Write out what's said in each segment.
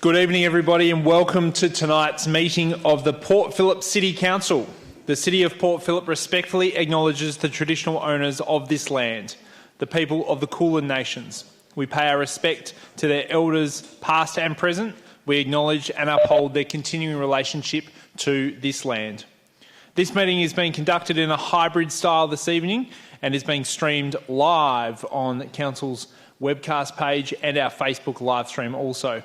Good evening, everybody, and welcome to tonight's meeting of the Port Phillip City Council. The City of Port Phillip respectfully acknowledges the traditional owners of this land, the people of the Kulin Nations. We pay our respect to their elders, past and present. We acknowledge and uphold their continuing relationship to this land. This meeting is being conducted in a hybrid style this evening and is being streamed live on Council's webcast page and our Facebook live stream also.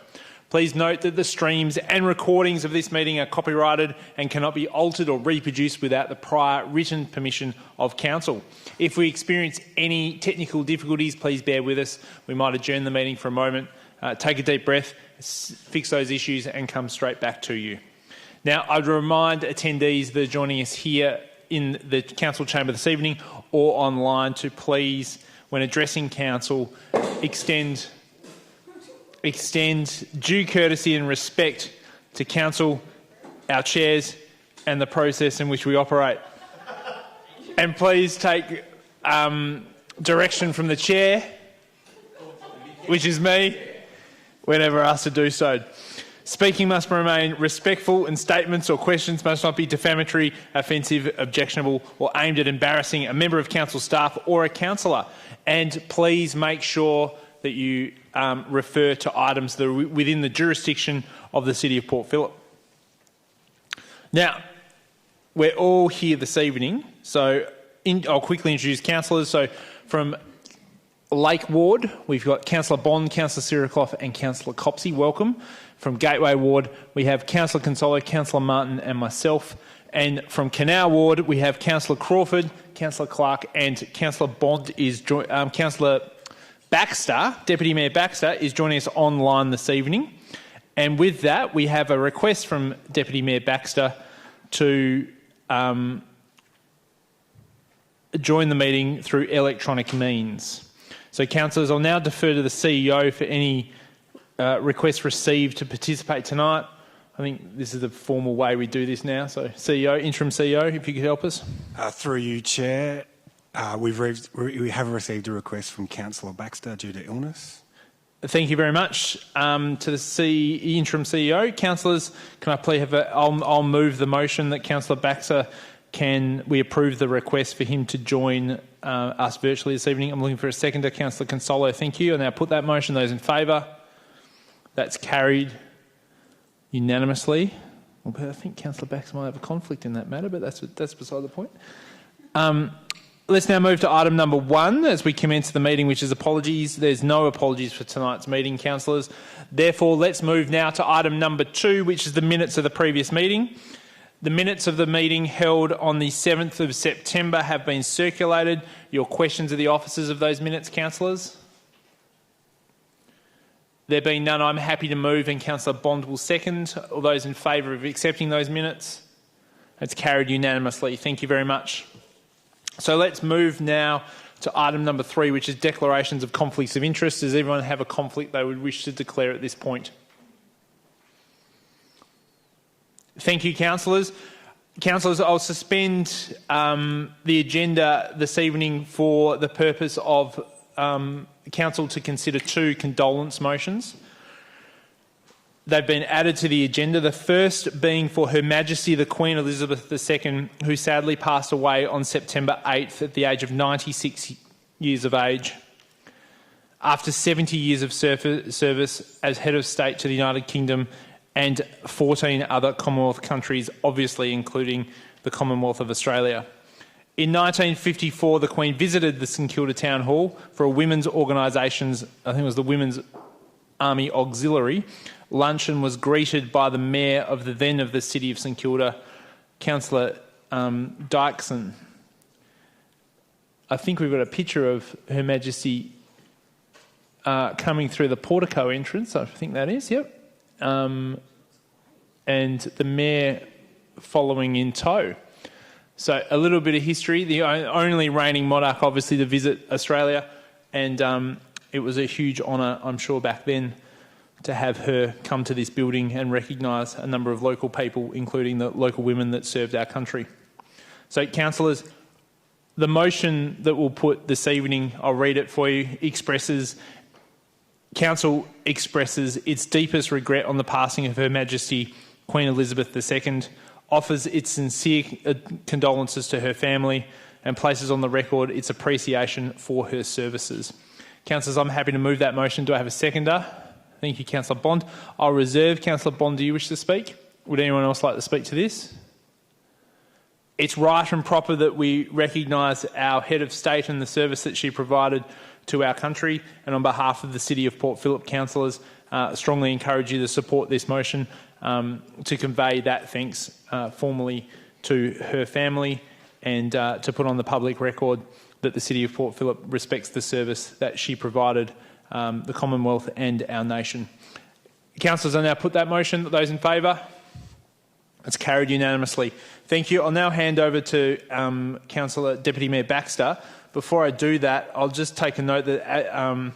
Please note that the streams and recordings of this meeting are copyrighted and cannot be altered or reproduced without the prior written permission of Council. If we experience any technical difficulties, please bear with us. We might adjourn the meeting for a moment, take a deep breath, fix those issues and come straight back to you. Now, I'd remind attendees that are joining us here in the Council chamber this evening or online to please, when addressing Council, extend due courtesy and respect to Council, our chairs and the process in which we operate. And please take direction from the chair, which is me, whenever asked to do so. Speaking must remain respectful and statements or questions must not be defamatory, offensive, objectionable or aimed at embarrassing a member of Council staff or a councillor. And please make sure that you refer to items that are within the jurisdiction of the City of Port Phillip. Now, we're all here this evening, so I'll quickly introduce councillors. So from Lake Ward, we've got Councillor Bond, Councillor Sirikoff and Councillor Copsey. Welcome. From Gateway Ward, we have Councillor Consolo, Councillor Martin and myself. And from Canal Ward, we have Councillor Crawford, Councillor Clark and Councillor Bond is Councillor Baxter, Deputy Mayor Baxter, is joining us online this evening. And with that, we have a request from Deputy Mayor Baxter to join the meeting through electronic means. So, councillors, I'll now defer to the CEO for any requests received to participate tonight. I think this is the formal way we do this now. So, CEO, Interim CEO, if you could help us. Through you, Chair. We have received a request from Councillor Baxter due to illness. Thank you very much to the Interim CEO. Councillors, can I please have I'll move the motion that Councillor Baxter we approve the request for him to join us virtually this evening. I'm looking for a seconder. Councillor Consolo, thank you. And now put that motion. Those in favour? That's carried unanimously. I think Councillor Baxter might have a conflict in that matter, but that's beside the point. Let's now move to item number 1 as we commence the meeting, which is apologies. There's no apologies for tonight's meeting, councillors. Therefore, let's move now to item number 2, which is the minutes of the previous meeting. The minutes of the meeting held on the 7th of September have been circulated. Your questions of the officers of those minutes, councillors? There being none, I'm happy to move and Councillor Bond will second. All those in favour of accepting those minutes? It's carried unanimously. Thank you very much. So let's move now to item number 3, which is declarations of conflicts of interest. Does everyone have a conflict they would wish to declare at this point? Thank you, councillors. Councillors, I'll suspend the agenda this evening for the purpose of Council to consider 2 condolence motions. They've been added to the agenda, the first being for Her Majesty the Queen Elizabeth II, who sadly passed away on September 8th at the age of 96 years of age, after 70 years of service as Head of State to the United Kingdom and 14 other Commonwealth countries, obviously including the Commonwealth of Australia. In 1954, the Queen visited the St Kilda Town Hall for a women's organisation's, I think it was the Women's Army Auxiliary, luncheon was greeted by the Mayor of the City of St Kilda, Councillor Dykeson. I think we've got a picture of Her Majesty coming through the portico entrance, I think that is, yep. And the Mayor following in tow. So a little bit of history, the only reigning monarch obviously to visit Australia, and it was a huge honour, I'm sure, back then to have her come to this building and recognise a number of local people, including the local women that served our country. So, councillors, the motion that we'll put this evening, I'll read it for you, expresses Council expresses its deepest regret on the passing of Her Majesty Queen Elizabeth II, offers its sincere condolences to her family and places on the record its appreciation for her services. Councillors, I'm happy to move that motion. Do I have a seconder? Thank you, Councillor Bond. I'll reserve. Councillor Bond, do you wish to speak? Would anyone else like to speak to this? It's right and proper that we recognise our Head of State and the service that she provided to our country, and on behalf of the City of Port Phillip councillors, strongly encourage you to support this motion to convey that thanks formally to her family and to put on the public record that the City of Port Phillip respects the service that she provided the Commonwealth and our nation. Councillors, I now put that motion. Those in favour? It's carried unanimously. Thank you. I'll now hand over to Councillor Deputy Mayor Baxter. Before I do that, I'll just take a note that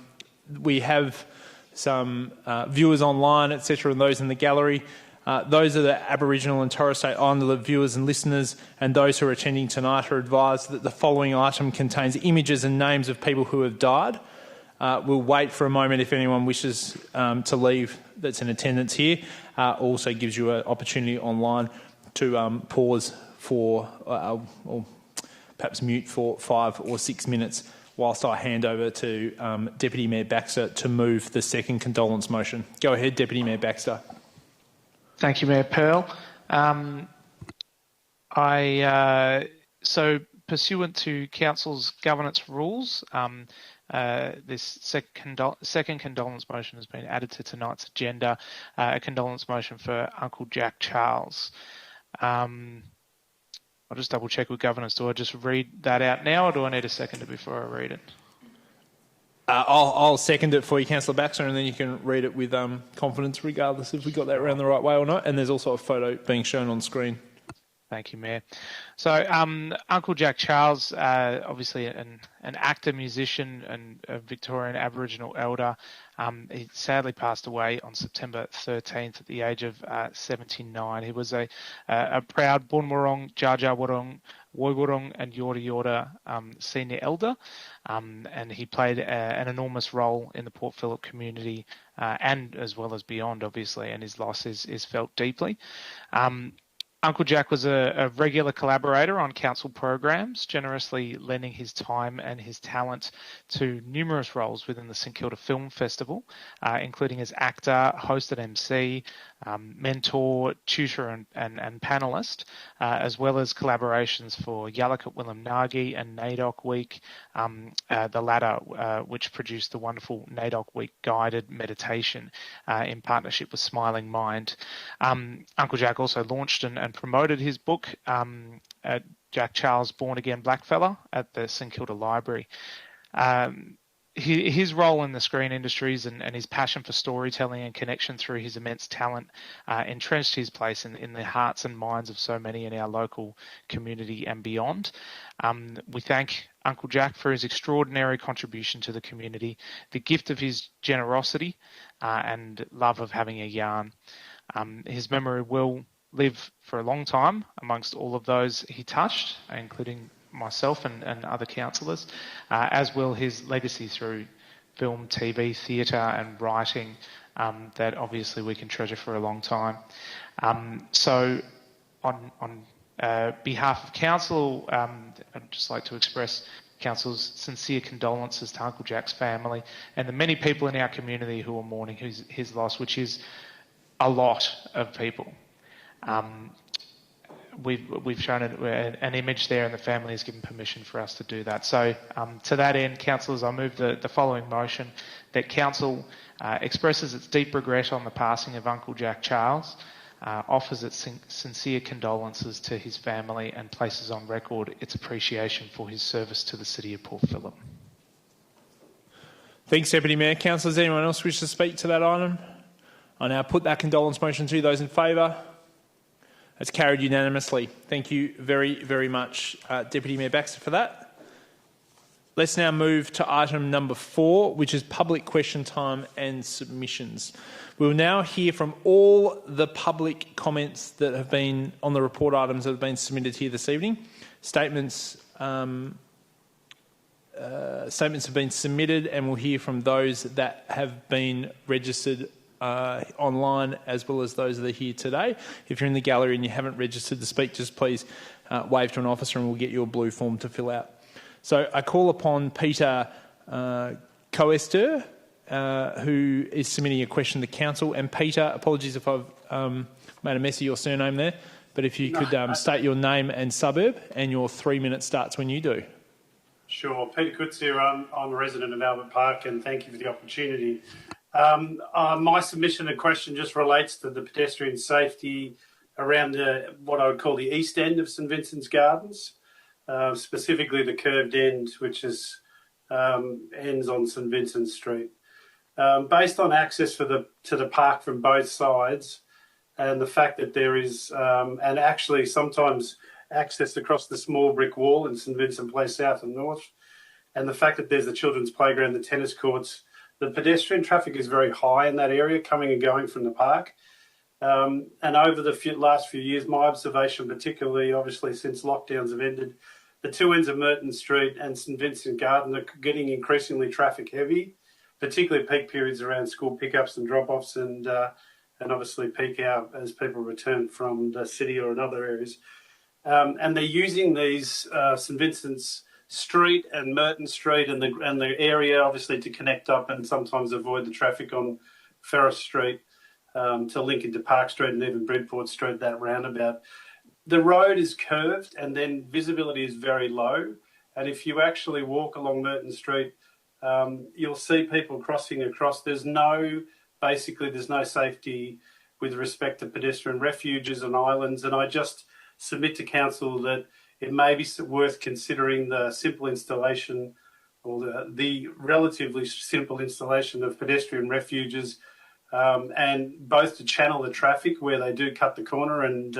we have some viewers online, etc., and those in the gallery. Those are the Aboriginal and Torres Strait Islander viewers and listeners, and those who are attending tonight are advised that the following item contains images and names of people who have died. We'll wait for a moment if anyone wishes to leave that's in attendance here. Also gives you an opportunity online to pause for, or perhaps mute for 5 or 6 minutes whilst I hand over to Deputy Mayor Baxter to move the second condolence motion. Go ahead, Deputy Mayor Baxter. Thank you, Mayor Pearl. So pursuant to Council's governance rules, this second condolence motion has been added to tonight's agenda, a condolence motion for Uncle Jack Charles. I'll just double check with governance. Do I just read that out now, or do I need a seconder before I read it? I'll second it for you, Councillor Baxter, and then you can read it with confidence, regardless if we got that around the right way or not. And there's also a photo being shown on screen. Thank you, Mayor. So Uncle Jack Charles, obviously an actor, musician and a Victorian Aboriginal elder, he sadly passed away on September 13th at the age of 79. He was a proud Bunwurrung, Jar Jar Wurrung, Woiwurrung and Yorta Yorta senior elder, and he played an enormous role in the Port Phillip community and as well as beyond, obviously, and his loss is felt deeply. Uncle Jack was a regular collaborator on council programs, generously lending his time and his talent to numerous roles within the St Kilda Film Festival, including as actor, host and MC, mentor, tutor and panellist, as well as collaborations for Yaluk at Willamnagi and NAIDOC Week, the latter which produced the wonderful NAIDOC Week guided meditation in partnership with Smiling Mind. Uncle Jack also launched and promoted his book, Jack Charles, Born Again Blackfella, at the St Kilda Library. His role in the screen industries and his passion for storytelling and connection through his immense talent entrenched his place in the hearts and minds of so many in our local community and beyond. We thank Uncle Jack for his extraordinary contribution to the community, the gift of his generosity and love of having a yarn. His memory will live for a long time amongst all of those he touched, including myself and other councillors, as will his legacy through film, TV, theatre and writing that obviously we can treasure for a long time. So on behalf of Council, I'd just like to express Council's sincere condolences to Uncle Jack's family and the many people in our community who are mourning his loss, which is a lot of people. We've shown an image there and the family has given permission for us to do that. So to that end, councillors, I move the following motion that Council expresses its deep regret on the passing of Uncle Jack Charles, offers its sincere condolences to his family and places on record its appreciation for his service to the City of Port Phillip. Thanks, Deputy Mayor. Councillors, anyone else wish to speak to that item? I now put that condolence motion to those in favour. It's carried unanimously. Thank you very, very much, Deputy Mayor Baxter, for that. Let's now move to item number 4, which is public question time and submissions. We will now hear from all the public comments that have been on the report items that have been submitted here this evening. Statements statements have been submitted, and we'll hear from those that have been registered online as well as those that are here today. If you're in the gallery and you haven't registered to speak, just please wave to an officer and we'll get you a blue form to fill out. So I call upon Peter Coester, who is submitting a question to Council. And Peter, apologies if I've made a mess of your surname there, but if you could state your name and suburb, and your 3 minutes starts when you do. Sure. Peter Kutz here. I'm a resident of Albert Park, and thank you for the opportunity. My submission and question just relates to the pedestrian safety around what I would call the east end of St Vincent's Gardens, specifically the curved end, which ends on St Vincent Street. Based on access to the park from both sides, and the fact that there is, and actually sometimes access across the small brick wall in St Vincent Place South and North, and the fact that there's the children's playground, the tennis courts, the pedestrian traffic is very high in that area, coming and going from the park. And over the last few years, my observation, particularly obviously since lockdowns have ended, the two ends of Merton Street and St Vincent Garden are getting increasingly traffic heavy, particularly peak periods around school pickups and drop-offs, and obviously peak hour as people return from the city or in other areas. And they're using these St Vincent's Street and Merton Street and the area obviously to connect up and sometimes avoid the traffic on Ferris Street to link into Park Street and even Bridport Street, that roundabout. The road is curved and then visibility is very low. And if you actually walk along Merton Street, you'll see people crossing across. There's no safety with respect to pedestrian refuges and islands. And I just submit to Council that it may be worth considering the simple installation or the relatively simple installation of pedestrian refuges, and both to channel the traffic where they do cut the corner and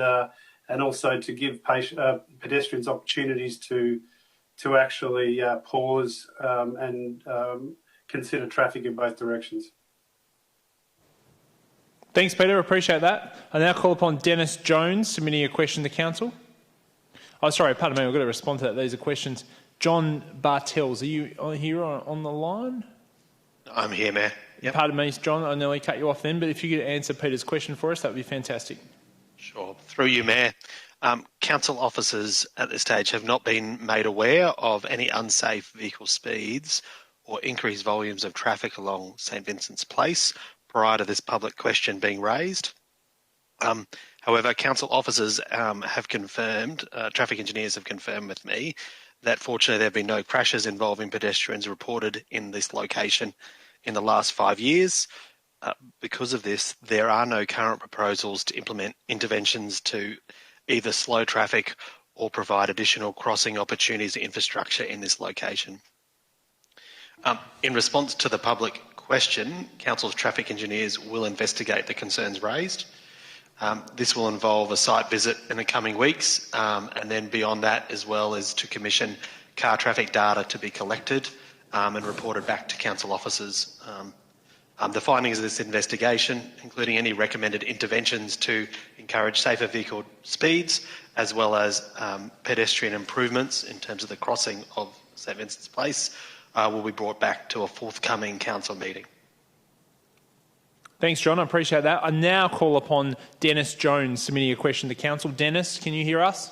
also to give pedestrians opportunities to actually pause and consider traffic in both directions. Thanks, Peter. Appreciate that. I now call upon Dennis Jones submitting a question to Council. Oh, sorry, pardon me, I've got to respond to that. These are questions. John Bartels, are you here on the line? I'm here, Mayor. Yep. Pardon me, John, I nearly cut you off then, but if you could answer Peter's question for us, that would be fantastic. Sure. Through you, Mayor. Council officers at this stage have not been made aware of any unsafe vehicle speeds or increased volumes of traffic along St Vincent's Place prior to this public question being raised. However, council officers have confirmed, traffic engineers have confirmed with me that fortunately there have been no crashes involving pedestrians reported in this location in the last 5 years. Because of this, there are no current proposals to implement interventions to either slow traffic or provide additional crossing opportunities and infrastructure in this location. In response to the public question, Council's traffic engineers will investigate the concerns raised. This will involve a site visit in the coming weeks, and then beyond that as well as to commission car traffic data to be collected and reported back to council officers. The findings of this investigation, including any recommended interventions to encourage safer vehicle speeds, as well as pedestrian improvements in terms of the crossing of St Vincent's Place, will be brought back to a forthcoming council meeting. Thanks, John. I appreciate that. I now call upon Dennis Jones submitting a question to Council. Dennis, can you hear us?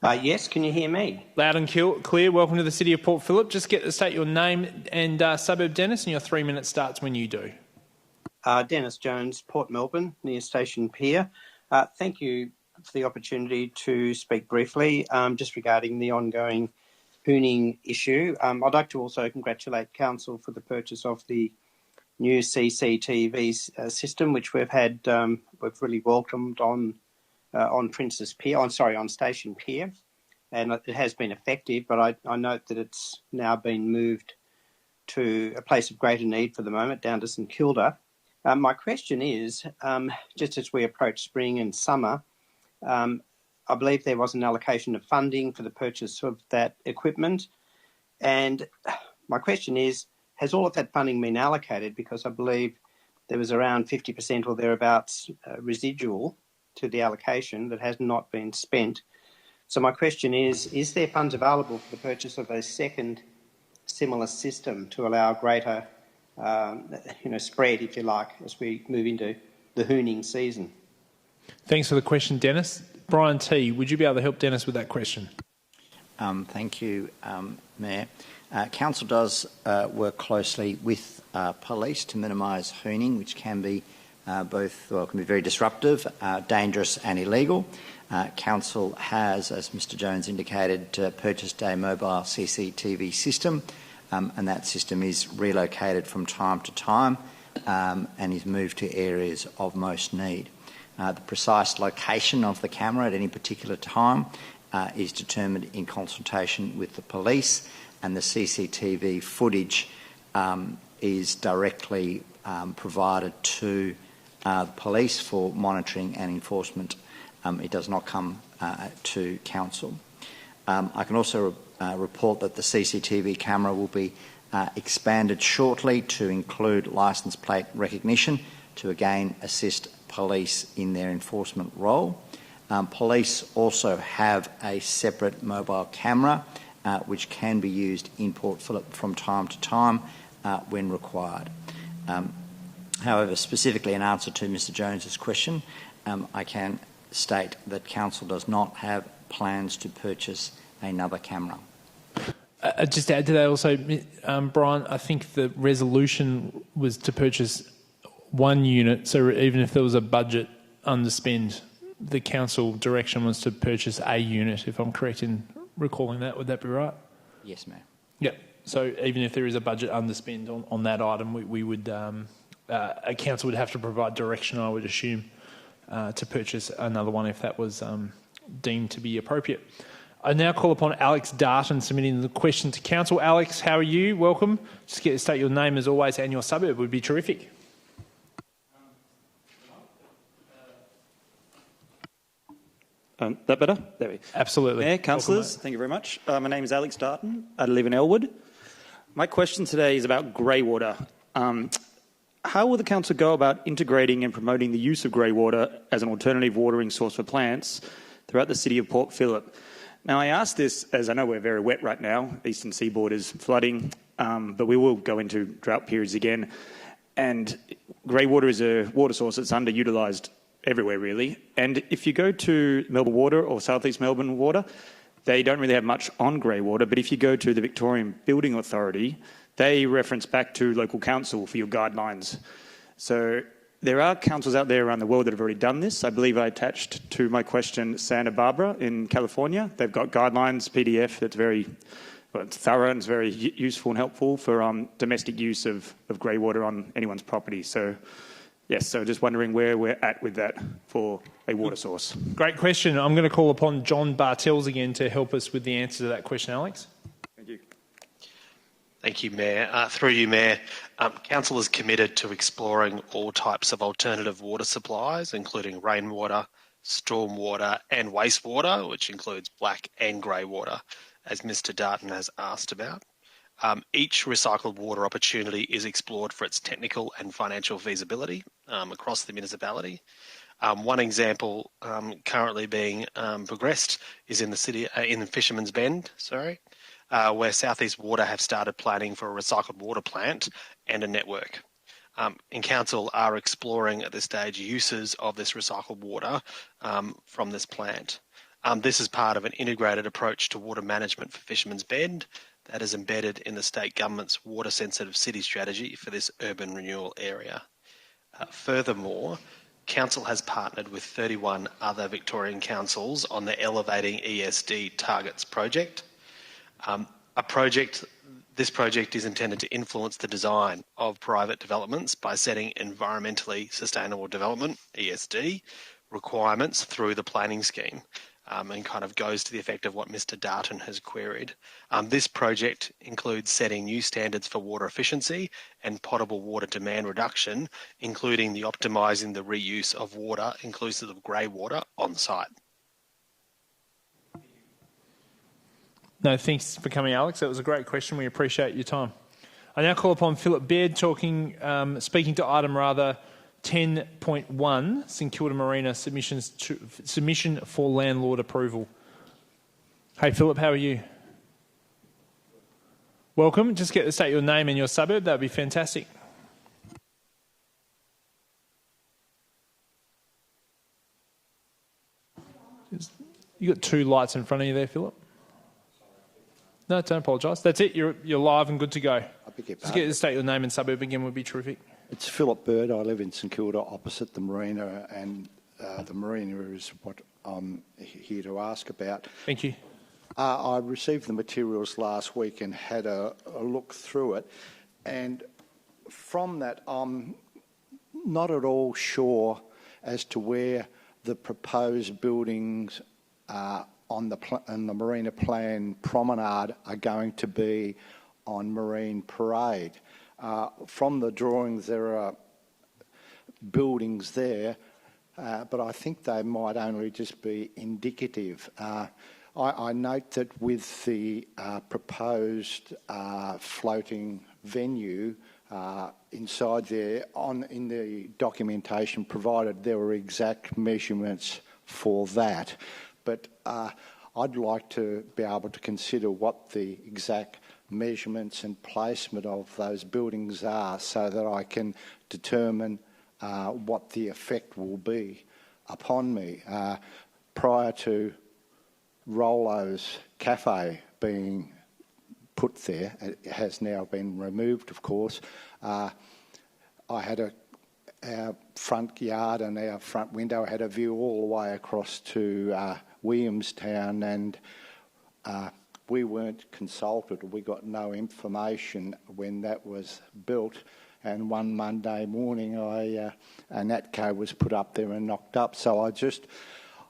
Yes, can you hear me? Loud and clear. Welcome to the City of Port Phillip. Just get to state your name and suburb, Dennis, and your 3 minutes starts when you do. Dennis Jones, Port Melbourne, near Station Pier. Thank you for the opportunity to speak briefly just regarding the ongoing hooning issue. I'd like to also congratulate Council for the purchase of the new CCTV system, which we've had, we've really welcomed on Princess Pier, on Station Pier, and it has been effective, but I note that it's now been moved to a place of greater need for the moment, down to St Kilda. My question is, just as we approach spring and summer, I believe there was an allocation of funding for the purchase of that equipment. And my question is, has all of that funding been allocated? Because I believe there was around 50% or thereabouts residual to the allocation that has not been spent. So my question is there funds available for the purchase of a second similar system to allow greater spread, if you like, as we move into the hooning season? Thanks for the question, Dennis. Brian T, would you be able to help Dennis with that question? Thank you, Mayor. Council does work closely with police to minimise hooning, which can be can be very disruptive, dangerous and illegal. Council has, as Mr Jones indicated, purchased a mobile CCTV system, and that system is relocated from time to time and is moved to areas of most need. The precise location of the camera at any particular time is determined in consultation with the police, and the CCTV footage is directly provided to the police for monitoring and enforcement. It does not come to council. I can also report that the CCTV camera will be expanded shortly to include licence plate recognition to again assist police in their enforcement role. Police also have a separate mobile camera which can be used in Port Phillip from time to time when required. However, specifically in answer to Mr Jones's question, I can state that council does not have plans to purchase another camera. Just to add to that also, Brian, I think the resolution was to purchase one unit, so even if there was a budget underspend, the council direction was to purchase a unit, if I'm correct in recalling that. Would that be right? Yes, ma'am. Yep. So even if there is a budget underspend on that item, we would, a council would have to provide direction, I would assume, to purchase another one if that was deemed to be appropriate. I now call upon Alex Darton submitting the question to council. Alex, how are you? Welcome. Just get to state your name as always and your suburb would be terrific. That better? There we go. Absolutely. Mayor, councillors, thank you very much. My name is Alex Darton. I live in Elwood. My question today is about grey water. How will the council go about integrating and promoting the use of grey water as an alternative watering source for plants throughout the city of Port Phillip? Now, I ask this as I know we're very wet right now. Eastern seaboard is flooding, but we will go into drought periods again. And grey water is a water source that's underutilised everywhere, really. And if you go to Melbourne Water or South East Melbourne Water, they don't really have much on grey water. But if you go to the Victorian Building Authority, they reference back to local council for your guidelines. So there are councils out there around the world that have already done this. I believe I attached to my question Santa Barbara in California. They've got guidelines, PDF, that's very it's thorough and it's very useful and helpful for domestic use of grey water on anyone's property. So, yes, so just wondering where we're at with that for a water source. Great question. I'm going to call upon John Bartels again to help us with the answer to that question, Alex. Thank you. Thank you, Mayor. Through you, Mayor, Council is committed to exploring all types of alternative water supplies, including rainwater, stormwater and wastewater, which includes black and grey water, as Mr Darton has asked about. Each recycled water opportunity is explored for its technical and financial feasibility across the municipality. One example currently being progressed is in the city, in Fisherman's Bend, where South East Water have started planning for a recycled water plant and a network. And Council are exploring at this stage uses of this recycled water from this plant. This is part of an integrated approach to water management for Fisherman's Bend that is embedded in the state government's water-sensitive city strategy for this urban renewal area. Furthermore, Council has partnered with 31 other Victorian councils on the Elevating ESD Targets project. This project is intended to influence the design of private developments by setting environmentally sustainable development, ESD, requirements through the planning scheme. And kind of goes to the effect of what Mr Darton has queried. This project includes setting new standards for water efficiency and potable water demand reduction, including the optimising the reuse of water, inclusive of grey water, on site. No, thanks for coming, Alex. That was a great question. We appreciate your time. I now call upon Philip Baird speaking to item 10.1, St Kilda Marina submission for landlord approval. Hey, Philip, how are you? Welcome. Just get to state your name and your suburb. That would be fantastic. You got two lights in front of you there, Philip. No, don't apologise. That's it. You're live and good to go. I beg your Just pardon. get to state your name and suburb again would be terrific. It's Philip Bird. I live in St Kilda, opposite the Marina, and the Marina is what I'm here to ask about. Thank you. I received the materials last week and had a look through it, and from that I'm not at all sure as to where the proposed buildings on the Marina Plan Promenade are going to be on Marine Parade. From the drawings there are buildings there, but I think they might only just be indicative. I note that with the proposed floating venue inside there, in the documentation provided, there were exact measurements for that. But I'd like to be able to consider what the exact measurements and placement of those buildings are so that I can determine what the effect will be upon me. Prior to Rollo's Cafe being put there, it has now been removed, of course. I had our front yard and our front window had a view all the way across to Williamstown, and we weren't consulted. We got no information when that was built. And one Monday morning, a NatCo was put up there and knocked up. So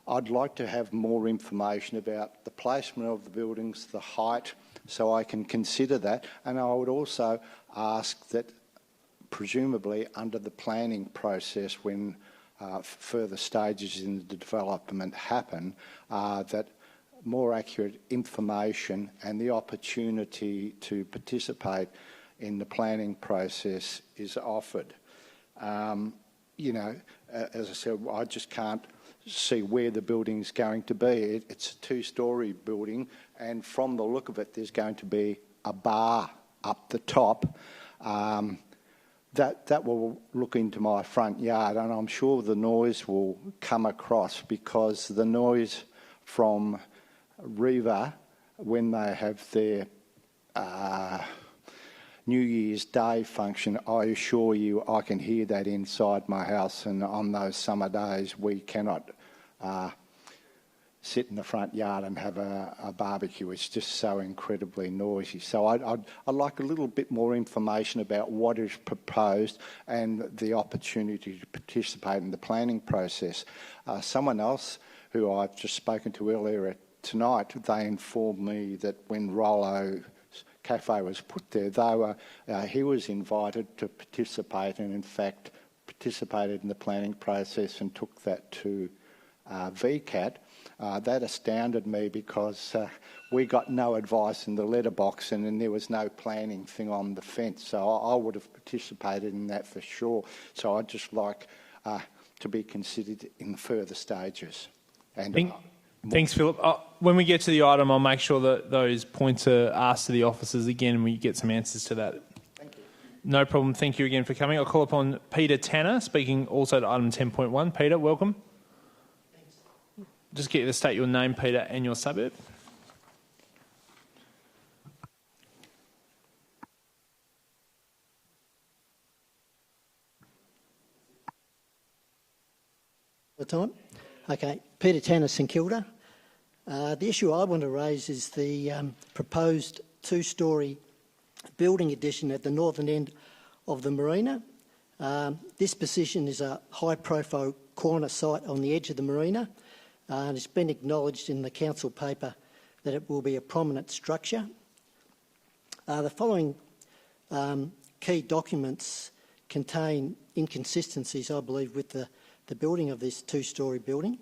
I'd like to have more information about the placement of the buildings, the height, so I can consider that. And I would also ask that, presumably under the planning process, when further stages in the development happen, that more accurate information and the opportunity to participate in the planning process is offered. You know, as I said, I just can't see where the building's going to be. It's a two-storey building, and from the look of it, there's going to be a bar up the top. That will look into my front yard, and I'm sure the noise will come across, because the noise from Riva, when they have their New Year's Day function, I assure you I can hear that inside my house, and on those summer days we cannot sit in the front yard and have a barbecue. It's just so incredibly noisy. So I'd like a little bit more information about what is proposed and the opportunity to participate in the planning process. Someone else who I've just spoken to earlier tonight, they informed me that when Rollo's Cafe was put there, he was invited to participate, and in fact participated in the planning process and took that to VCAT. That astounded me, because we got no advice in the letterbox, and then there was no planning thing on the fence. So I would have participated in that for sure. So I'd just like to be considered in further stages. And thanks, Philip. When we get to the item, I'll make sure that those points are asked to the officers again and we get some answers to that. Thank you. No problem. Thank you again for coming. I'll call upon Peter Tanner, speaking also to item 10.1. Peter, welcome. Thanks. Just get you to state your name, Peter, and your suburb. The time? Okay. Peter Tanner, St Kilda. The issue I want to raise is the proposed two-storey building addition at the northern end of the Marina. This position is a high-profile corner site on the edge of the Marina, and it's been acknowledged in the council paper that it will be a prominent structure. The following key documents contain inconsistencies, I believe, with the building of this two-storey building.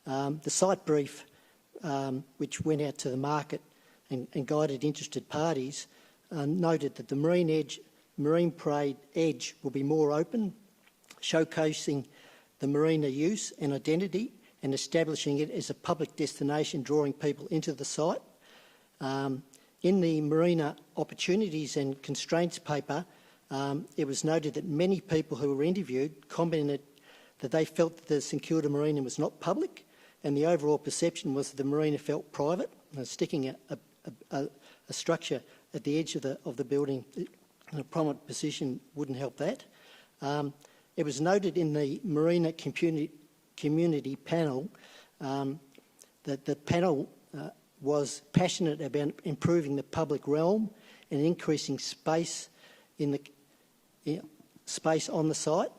The site brief, which went out to the market and guided interested parties, noted that the Marine Parade edge will be more open, showcasing the Marina use and identity, and establishing it as a public destination, drawing people into the site. In the Marina Opportunities and Constraints paper, it was noted that many people who were interviewed commented that they felt that the St Kilda Marina was not public, and the overall perception was that the marina felt private. Sticking a structure at the edge of the building in a prominent position wouldn't help that. It was noted in the Marina community panel that the panel was passionate about improving the public realm and increasing space space on the site.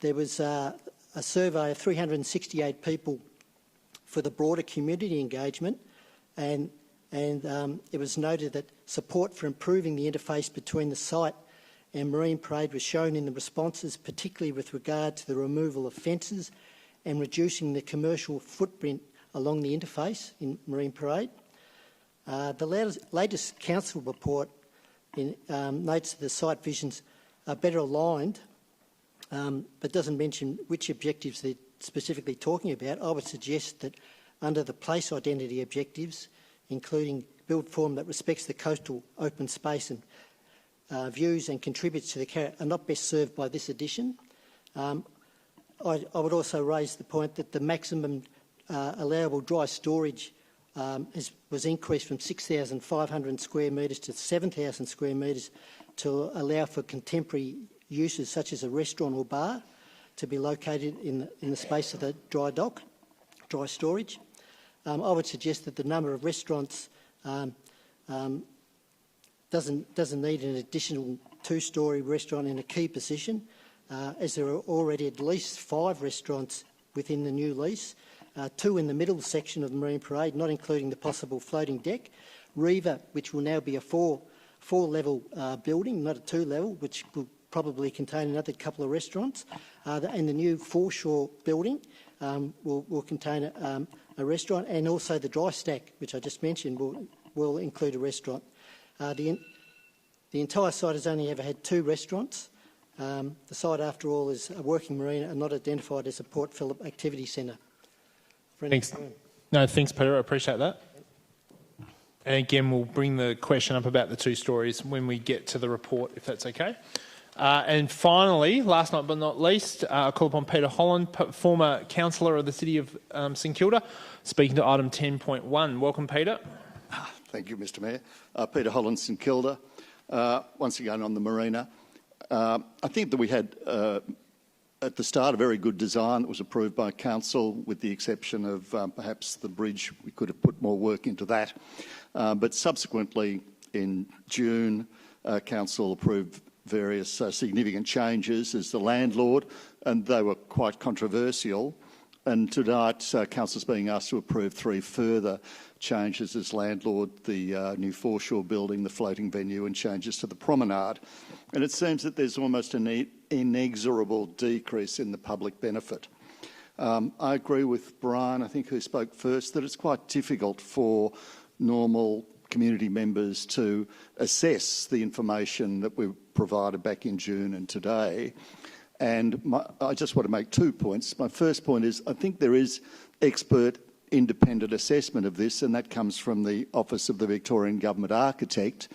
There was a survey of 368 people for the broader community engagement, and it was noted that support for improving the interface between the site and Marine Parade was shown in the responses, particularly with regard to the removal of fences and reducing the commercial footprint along the interface in Marine Parade. The latest council report notes that the site visions are better aligned, but doesn't mention which objectives they're specifically talking about. I would suggest that under the place identity objectives, including build form that respects the coastal open space and views and contributes to the character, are not best served by this addition. I would also raise the point that the maximum allowable dry storage was increased from 6,500 square metres to 7,000 square metres to allow for contemporary uses such as a restaurant or bar to be located in the space of the dry storage. I would suggest that the number of restaurants doesn't need an additional two-storey restaurant in a key position, as there are already at least 5 restaurants within the new lease, 2 in the middle section of the Marine Parade, not including the possible floating deck. Riva, which will now be a four-level building, not a 2-level, which will probably contain another couple of restaurants, and the new foreshore building will contain a restaurant, and also the dry stack, which I just mentioned, will include a restaurant. The entire site has only ever had 2 restaurants. The site, after all, is a working marina and not identified as a Port Phillip activity centre. Thanks. No, thanks, Peter. I appreciate that. And again, we'll bring the question up about the 2 stories when we get to the report, if that's okay. And finally, last but not least, I call upon Peter Holland, former councillor of the City of St Kilda, speaking to item 10.1. Welcome, Peter. Thank you, Mr Mayor. Peter Holland, St Kilda. Once again on the marina. I think that we had, at the start, a very good design that was approved by Council, with the exception of perhaps the bridge. We could have put more work into that. But subsequently, in June, Council approved various significant changes as the landlord, and they were quite controversial. And tonight, Council is being asked to approve 3 further changes as landlord: the new foreshore building, the floating venue, and changes to the promenade. And it seems that there's almost an inexorable decrease in the public benefit. I agree with Brian, I think, who spoke first, that it's quite difficult for normal community members to assess the information that we provided back in June and today. And I just want to make 2 points. My first point is I think there is expert independent assessment of this, and that comes from the Office of the Victorian Government Architect.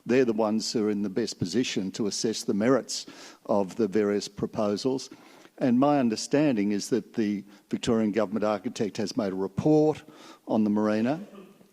They're the ones who are in the best position to assess the merits of the various proposals. And my understanding is that the Victorian Government Architect has made a report on the marina,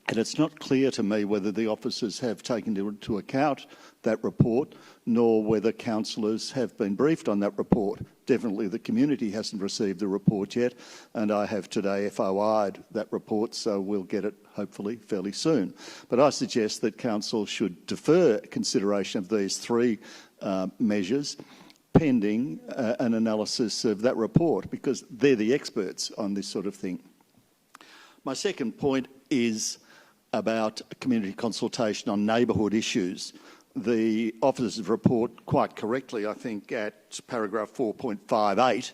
and it's not clear to me whether the officers have taken into account that report, nor whether councillors have been briefed on that report. Definitely the community hasn't received the report yet, and I have today FOI'd that report, so we'll get it hopefully fairly soon. But I suggest that council should defer consideration of these 3 measures pending an analysis of that report, because they're the experts on this sort of thing. My second point is about community consultation on neighbourhood issues. The officers' report, quite correctly, I think, at paragraph 4.58,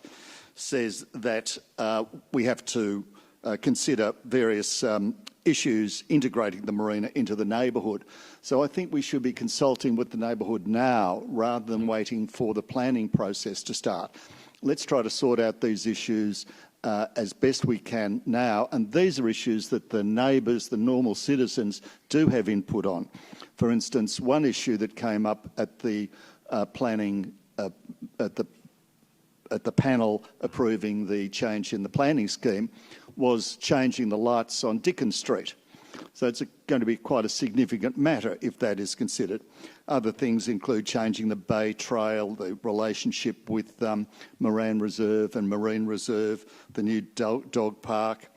says that we have to consider various issues integrating the marina into the neighbourhood. So I think we should be consulting with the neighbourhood now rather than waiting for the planning process to start. Let's try to sort out these issues as best we can now, and these are issues that the neighbours, the normal citizens, do have input on. For instance, one issue that came up at the planning at the panel approving the change in the planning scheme was changing the lights on Dickens Street. So it's going to be quite a significant matter if that is considered. Other things include changing the Bay Trail, the relationship with Moran Reserve and Marine Reserve, the new dog park,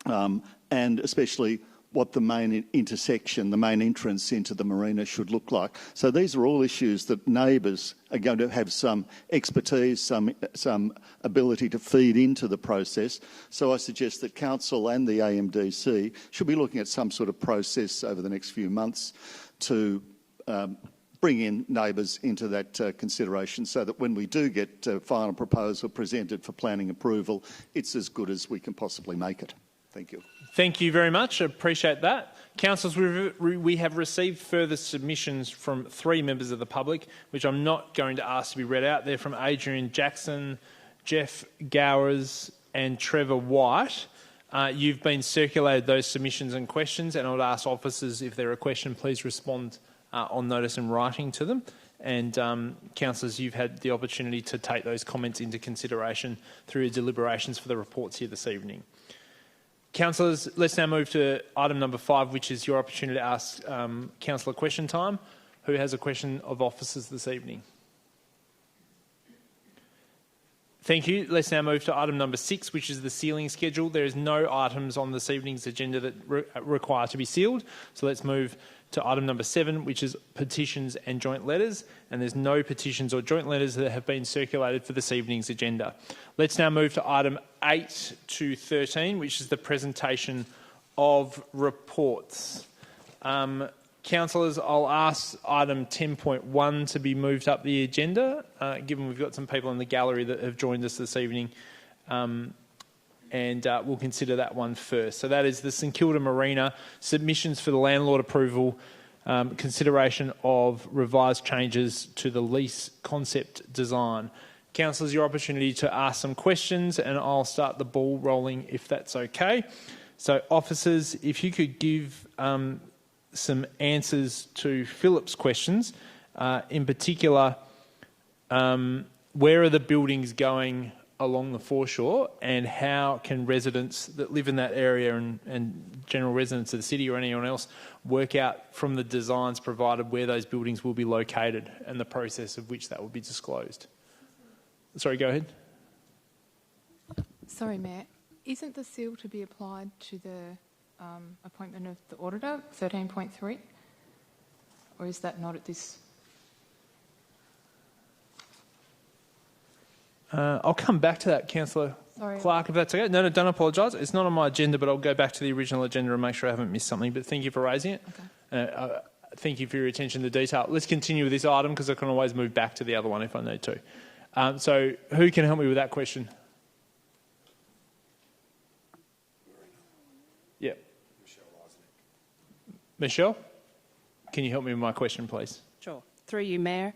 and especially what the main intersection, the main entrance into the marina should look like. So these are all issues that neighbours are going to have some expertise, some ability to feed into the process. So I suggest that Council and the AMDC should be looking at some sort of process over the next few months to bring in neighbours into that consideration so that when we do get a final proposal presented for planning approval, it's as good as we can possibly make it. Thank you. Thank you very much. I appreciate that. Councillors, we have received further submissions from 3 members of the public, which I'm not going to ask to be read out. They're from Adrian Jackson, Jeff Gowers and Trevor White. You've been circulated those submissions and questions, and I would ask officers, if there are a question, please respond on notice in writing to them. And councillors, you've had the opportunity to take those comments into consideration through your deliberations for the reports here this evening. Councillors, let's now move to item number 5, which is your opportunity to ask councillor question time. Who has a question of officers this evening? Thank you. Let's now move to item number 6, which is the sealing schedule. There is no items on this evening's agenda that require to be sealed. So let's move to item number 7, which is petitions and joint letters. And there's no petitions or joint letters that have been circulated for this evening's agenda. Let's now move to item 8 to 13, which is the presentation of reports. Councillors, I'll ask item 10.1 to be moved up the agenda, given we've got some people in the gallery that have joined us this evening, and we'll consider that one first. So that is the St Kilda Marina submissions for the landlord approval, consideration of revised changes to the lease concept design. Councillors, your opportunity to ask some questions, and I'll start the ball rolling if that's okay. So officers, if you could give some answers to Philip's questions, in particular, where are the buildings going along the foreshore, and how can residents that live in that area and general residents of the city or anyone else work out from the designs provided where those buildings will be located and the process of which that will be disclosed? Sorry, go ahead. Sorry, Mayor. Isn't the seal to be applied to the appointment of the auditor, 13.3? Or is that not at this? I'll come back to that, Councillor Clark, if that's okay. No, don't apologise. It's not on my agenda, but I'll go back to the original agenda and make sure I haven't missed something. But thank you for raising it. Okay. Thank you for your attention to detail. Let's continue with this item because I can always move back to the other one if I need to. So who can help me with that question? Yeah. Michelle, can you help me with my question, please? Sure. Through you, Mayor.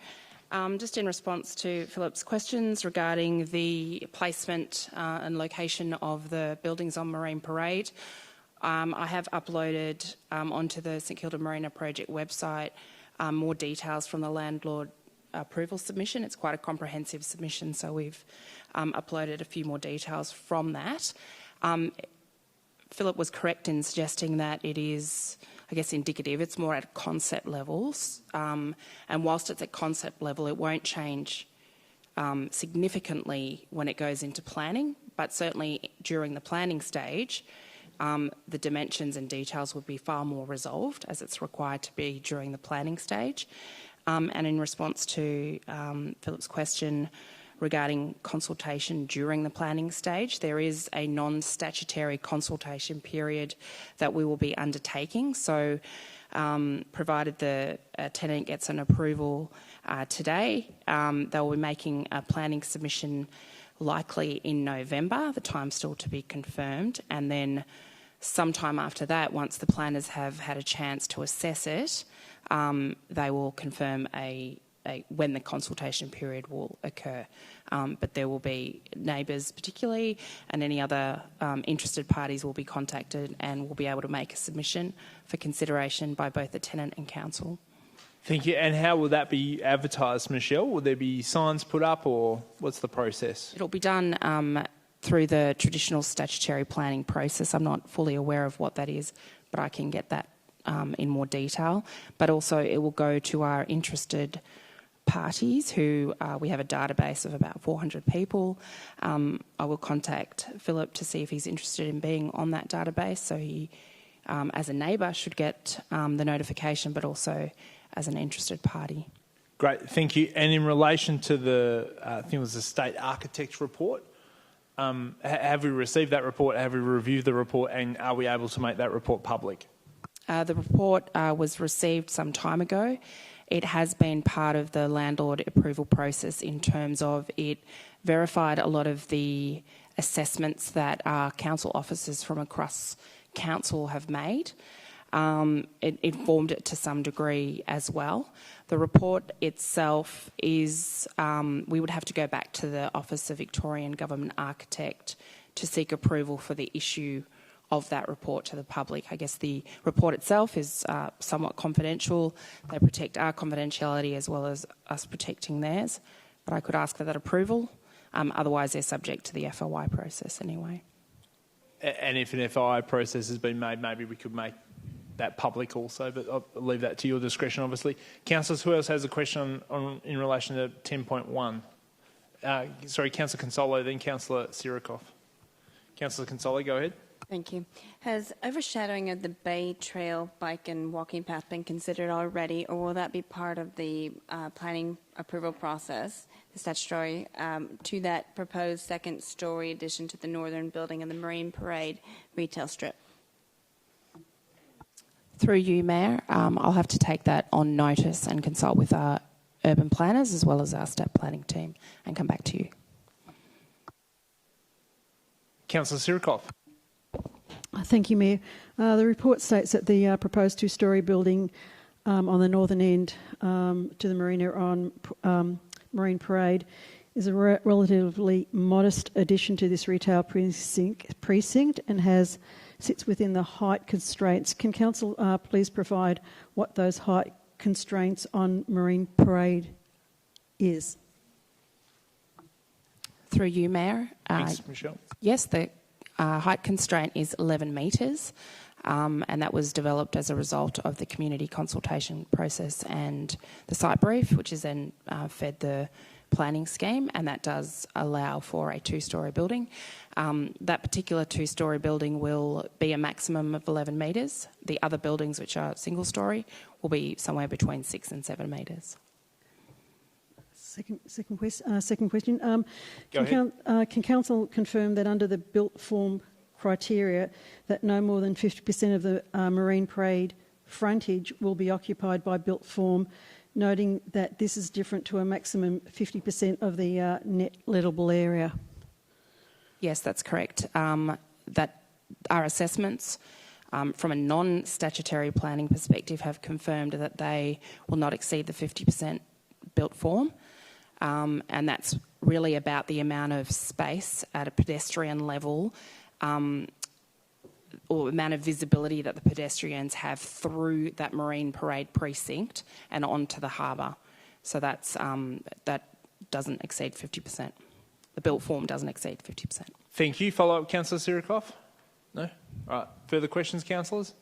Just in response to Philip's questions regarding the placement and location of the buildings on Marine Parade, I have uploaded onto the St Kilda Marina project website more details from the landlord approval submission. It's quite a comprehensive submission, so we've uploaded a few more details from that. Philip was correct in suggesting that it is, I guess, indicative. It's more at concept levels. And whilst it's at concept level, it won't change significantly when it goes into planning, but certainly during the planning stage, the dimensions and details would be far more resolved as it's required to be during the planning stage. And in response to Philip's question regarding consultation during the planning stage, there is a non-statutory consultation period that we will be undertaking. So provided the tenant gets an approval today, they'll be making a planning submission likely in November, the time's still to be confirmed, and then sometime after that, once the planners have had a chance to assess it, they will confirm a when the consultation period will occur. But there will be neighbours particularly, and any other interested parties will be contacted and will be able to make a submission for consideration by both the tenant and council. Thank you. And how will that be advertised, Michelle? Will there be signs put up, or what's the process? It'll be done through the traditional statutory planning process. I'm not fully aware of what that is, but I can get that in more detail. But also it will go to our interested parties who we have a database of about 400 people. I will contact Philip to see if he's interested in being on that database. So he, as a neighbour, should get the notification, but also as an interested party. Great, thank you. And in relation to the, I think it was the State Architect's report, have we received that report? Have we reviewed the report? And are we able to make that report public? The report was received some time ago. It has been part of the landlord approval process in terms of it verified a lot of the assessments that our council officers from across council have made. It informed it to some degree as well. The report itself is, we would have to go back to the Office of Victorian Government Architect to seek approval for the issue of that report to the public. I guess the report itself is somewhat confidential. They protect our confidentiality as well as us protecting theirs, but I could ask for that approval. Otherwise, they're subject to the FOI process anyway. And if an FOI process has been made, maybe we could make that public also, but I'll leave that to your discretion, obviously. Councillors, who else has a question in relation to 10.1? Sorry, Councillor Consolo, then Councillor Sirikoff. Councillor Consolo, go ahead. Thank you. Has overshadowing of the Bay Trail bike and walking path been considered already, or will that be part of the planning approval process, the statutory, to that proposed second-storey addition to the northern building and the Marine Parade retail strip? Through you, Mayor, I'll have to take that on notice and consult with our urban planners as well as our step planning team and come back to you. Councillor Sirikoff. Thank you, Mayor. The report states that the proposed two-storey building on the northern end to the Marina on Marine Parade is a relatively modest addition to this retail precinct and sits within the height constraints. Can Council please provide what those height constraints on Marine Parade is? Through you, Mayor. Thanks, Michelle. Yes, the height constraint is 11 metres, and that was developed as a result of the community consultation process and the site brief, which is then fed the planning scheme, and that does allow for a two-storey building. That particular two-storey building will be a maximum of 11 metres. The other buildings, which are single-storey, will be somewhere between 6 and 7 metres. Second question. Can Council confirm that under the built form criteria that no more than 50% of the Marine Parade frontage will be occupied by built form, noting that this is different to a maximum 50% of the net lettable area? Yes, that's correct. That our assessments from a non-statutory planning perspective have confirmed that they will not exceed the 50% built form. And that's really about the amount of space at a pedestrian level or amount of visibility that the pedestrians have through that Marine Parade precinct and onto the harbour. So that's, that doesn't exceed 50%. The built form doesn't exceed 50%. Thank you. Follow-up, Councillor Sirikoff? No? All right. Further questions, councillors?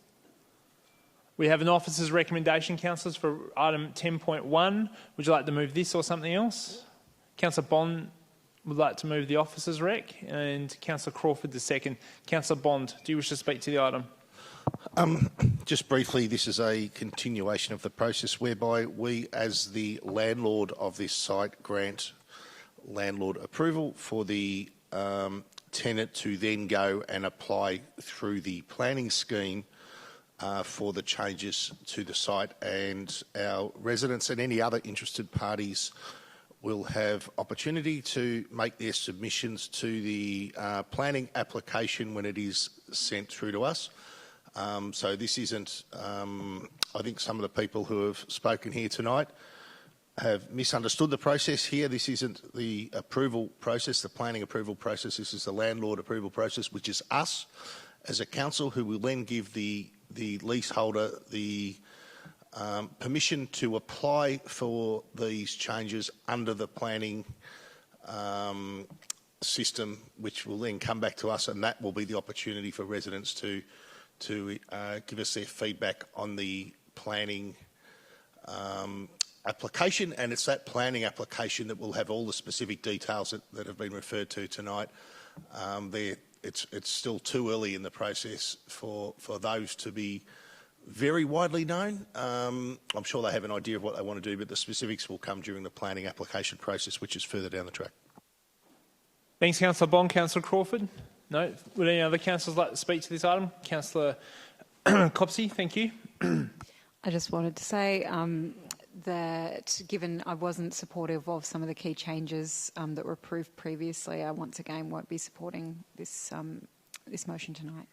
We have an officer's recommendation, councillors, for item 10.1. Would you like to move this or something else? Councillor Bond would like to move the officer's rec, and Councillor Crawford the second. Councillor Bond, do you wish to speak to the item? Just briefly, this is a continuation of the process whereby we, as the landlord of this site, grant landlord approval for the tenant to then go and apply through the planning scheme for the changes to the site, and our residents and any other interested parties will have opportunity to make their submissions to the planning application when it is sent through to us. So this isn't, I think some of the people who have spoken here tonight have misunderstood the process here. This isn't the approval process, the planning approval process. This is the landlord approval process, which is us as a council who will then give the leaseholder the permission to apply for these changes under the planning system, which will then come back to us, and that will be the opportunity for residents to give us their feedback on the planning application, and it's that planning application that will have all the specific details that have been referred to tonight. It's still too early in the process for those to be very widely known. I'm sure they have an idea of what they want to do, but the specifics will come during the planning application process, which is further down the track. Thanks, Councillor Bond. Councillor Crawford? No? Would any other councillors like to speak to this item? Councillor Copsey, thank you. I just wanted to say that given I wasn't supportive of some of the key changes that were approved previously, I once again won't be supporting this motion tonight.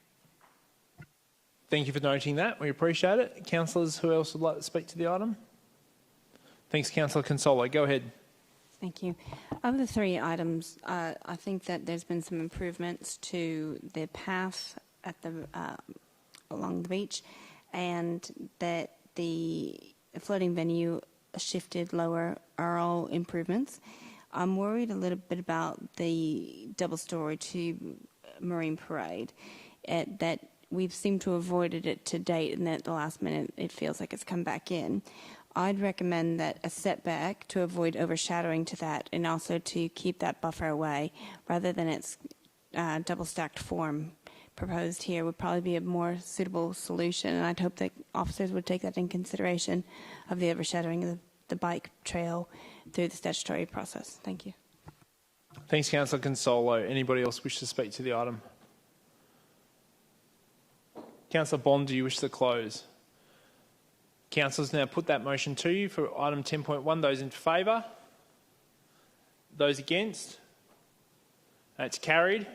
Thank you for noting that. We appreciate it. Councillors, who else would like to speak to the item? Thanks, Councillor Consolo. Go ahead. Thank you. Of the three items, I think that there's been some improvements to the path at along the beach, and that the floating venue shifted lower are all improvements. I'm worried a little bit about the double story to Marine Parade, that we've seemed to have avoided it to date, and at the last minute it feels like it's come back in. I'd recommend that a setback to avoid overshadowing to that, and also to keep that buffer away rather than its double stacked form proposed here would probably be a more suitable solution, and I'd hope that officers would take that in consideration of the overshadowing of the bike trail through the statutory process. Thank you. Thanks, Councillor Consolo. Anybody else wish to speak to the item? Councillor Bond, do you wish to close? Councillors, now put that motion to you for item 10.1. Those in favour? Those against? That's carried.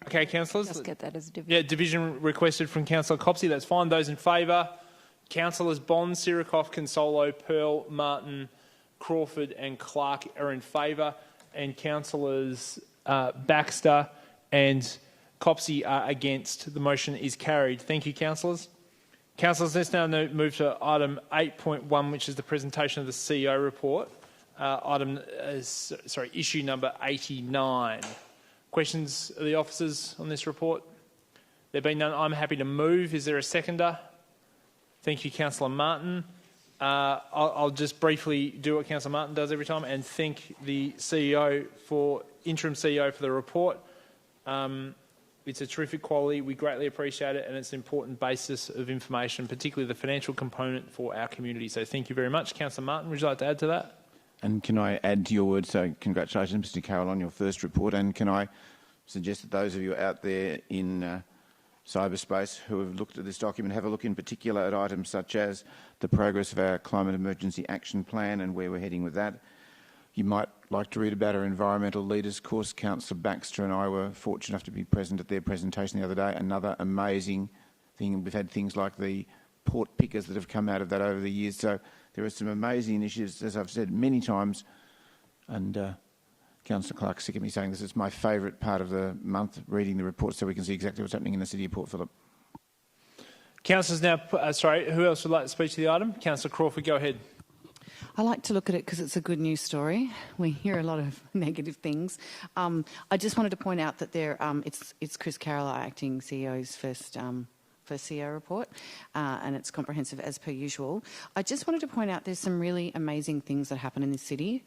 Okay, councillors. Just get that as a division. Yeah, division requested from Councillor Copsey. That's fine. Those in favour? Councillors Bond, Sirikoff, Consolo, Pearl, Martin, Crawford and Clark are in favour, and Councillors Baxter and Copsey are against. The motion is carried. Thank you, councillors. Councillors, let's now move to item 8.1, which is the presentation of the CEO report. Issue number 89. Questions of the officers on this report? There being none, I'm happy to move. Is there a seconder? Thank you, Councillor Martin. I'll just briefly do what Councillor Martin does every time and thank the interim CEO for the report. It's a terrific quality. We greatly appreciate it, and it's an important basis of information, particularly the financial component for our community. So thank you very much. Councillor Martin, would you like to add to that? And can I add to your words, so congratulations, Mr Carroll, on your first report, and can I suggest that those of you out there in cyberspace who have looked at this document have a look in particular at items such as the progress of our Climate Emergency Action Plan and where we're heading with that. You might like to read about our Environmental Leaders course. Councillor Baxter and I were fortunate enough to be present at their presentation the other day. Another amazing thing. We've had things like the port pickers that have come out of that over the years. So there are some amazing initiatives, as I've said many times. And Councillor Clark's sick of me saying this. It's my favourite part of the month, reading the report so we can see exactly what's happening in the city of Port Phillip. Councillors now, who else would like to speak to the item? Councillor Crawford, go ahead. I like to look at it because it's a good news story. We hear a lot of negative things. I just wanted to point out that it's Chris Carroll, our acting CEO's first CEO report, and it's comprehensive as per usual. I just wanted to point out there's some really amazing things that happen in this city,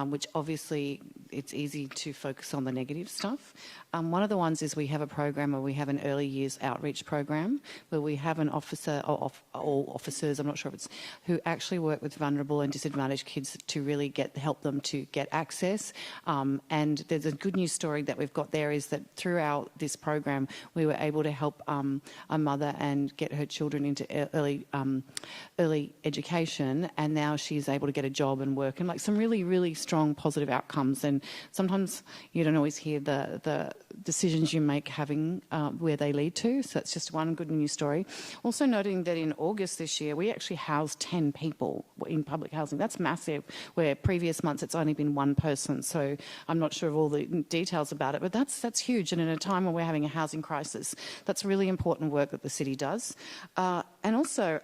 which obviously it's easy to focus on the negative stuff. One of the ones is we have a program where we have an early years outreach program where we have an officer or all officers, I'm not sure if it's, who actually work with vulnerable and disadvantaged kids to really help them to get access. And there's a good news story that we've got there is that throughout this program we were able to help a mother and get her children into early education, and now she's able to get a job and work, and like some really, really strong positive outcomes. And and sometimes you don't always hear the decisions you make having where they lead to. So that's just one good news story. Also noting that in August this year, we actually housed 10 people in public housing. That's massive, where previous months it's only been one person. So I'm not sure of all the details about it, but that's huge. And in a time when we're having a housing crisis, that's really important work that the city does. And also,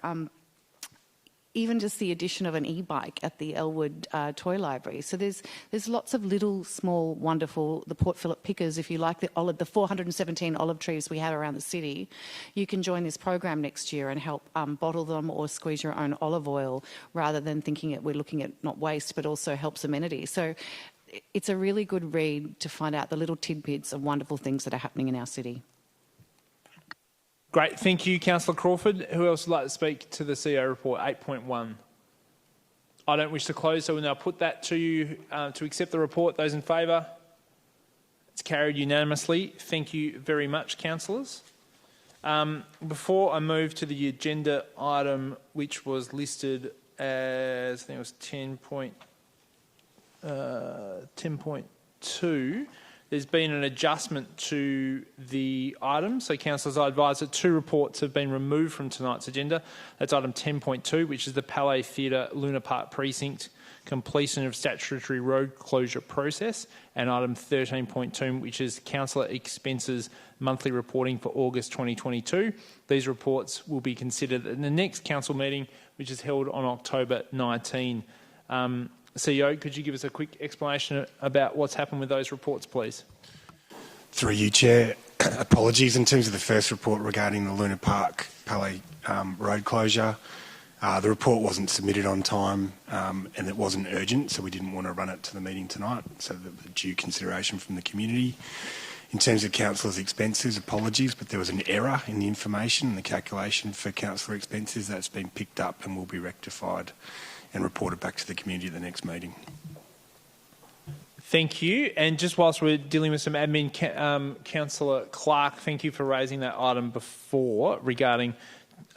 even just the addition of an e-bike at the Elwood Toy Library. So there's lots of little, small, wonderful, the Port Phillip pickers, if you like, the 417 olive trees we have around the city. You can join this program next year and help bottle them or squeeze your own olive oil, rather than thinking we're looking at not waste but also helps amenity. So it's a really good read to find out the little tidbits of wonderful things that are happening in our city. Great. Thank you, Councillor Crawford. Who else would like to speak to the CEO report 8.1? I don't wish to close, so we'll now put that to you to accept the report. Those in favour? It's carried unanimously. Thank you very much, councillors. Before I move to the agenda item, which was listed as, I think it was 10.2, there's been an adjustment to the item. So, councillors, I advise that 2 reports have been removed from tonight's agenda. That's item 10.2, which is the Palais Theatre Luna Park Precinct completion of statutory road closure process, and item 13.2, which is councillor expenses monthly reporting for August 2022. These reports will be considered in the next council meeting, which is held on October 19. CEO, could you give us a quick explanation about what's happened with those reports, please? Through you, Chair. Apologies. In terms of the first report regarding the Luna Park Palais road closure, the report wasn't submitted on time and it wasn't urgent, so we didn't want to run it to the meeting tonight, so the due consideration from the community. In terms of councillors' expenses, apologies, but there was an error in the information and the calculation for councillor expenses. That's been picked up and will be rectified and reported back to the community at the next meeting. Thank you. And just whilst we're dealing with some admin, Councillor Clark, thank you for raising that item before regarding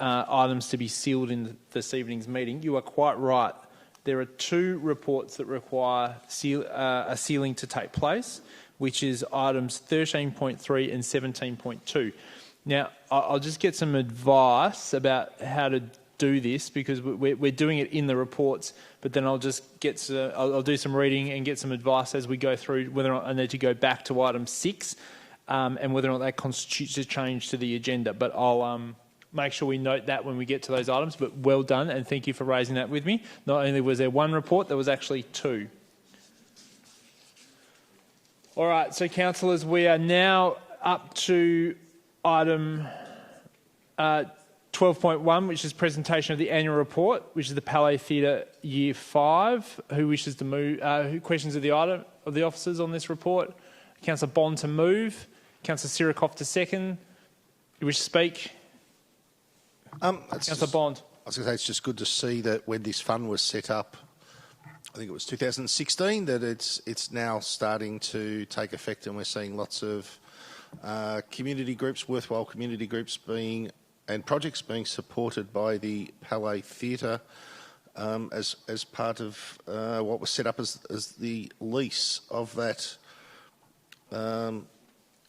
items to be sealed in this evening's meeting. You are quite right. There are 2 reports that require a sealing to take place, which is items 13.3 and 17.2. Now, I'll just get some advice about how to do this, because we're doing it in the reports, but then I'll just I'll do some reading and get some advice as we go through whether or not I need to go back to item 6 and whether or not that constitutes a change to the agenda. But I'll make sure we note that when we get to those items. But well done, and thank you for raising that with me. Not only was there 1 report, there was actually 2. All right, so councillors, we are now up to item 12.1, which is presentation of the annual report, which is the Palais Theatre Year 5. Who wishes to move? Questions of the item of the officers on this report? Councillor Bond to move. Councillor Sirikoff to second. You wish to speak? Councillor Bond. I was going to say, it's just good to see that when this fund was set up, I think it was 2016, that it's now starting to take effect, and we're seeing lots of community groups, worthwhile community groups and projects being supported by the Palais Theatre as part of what was set up as the lease of that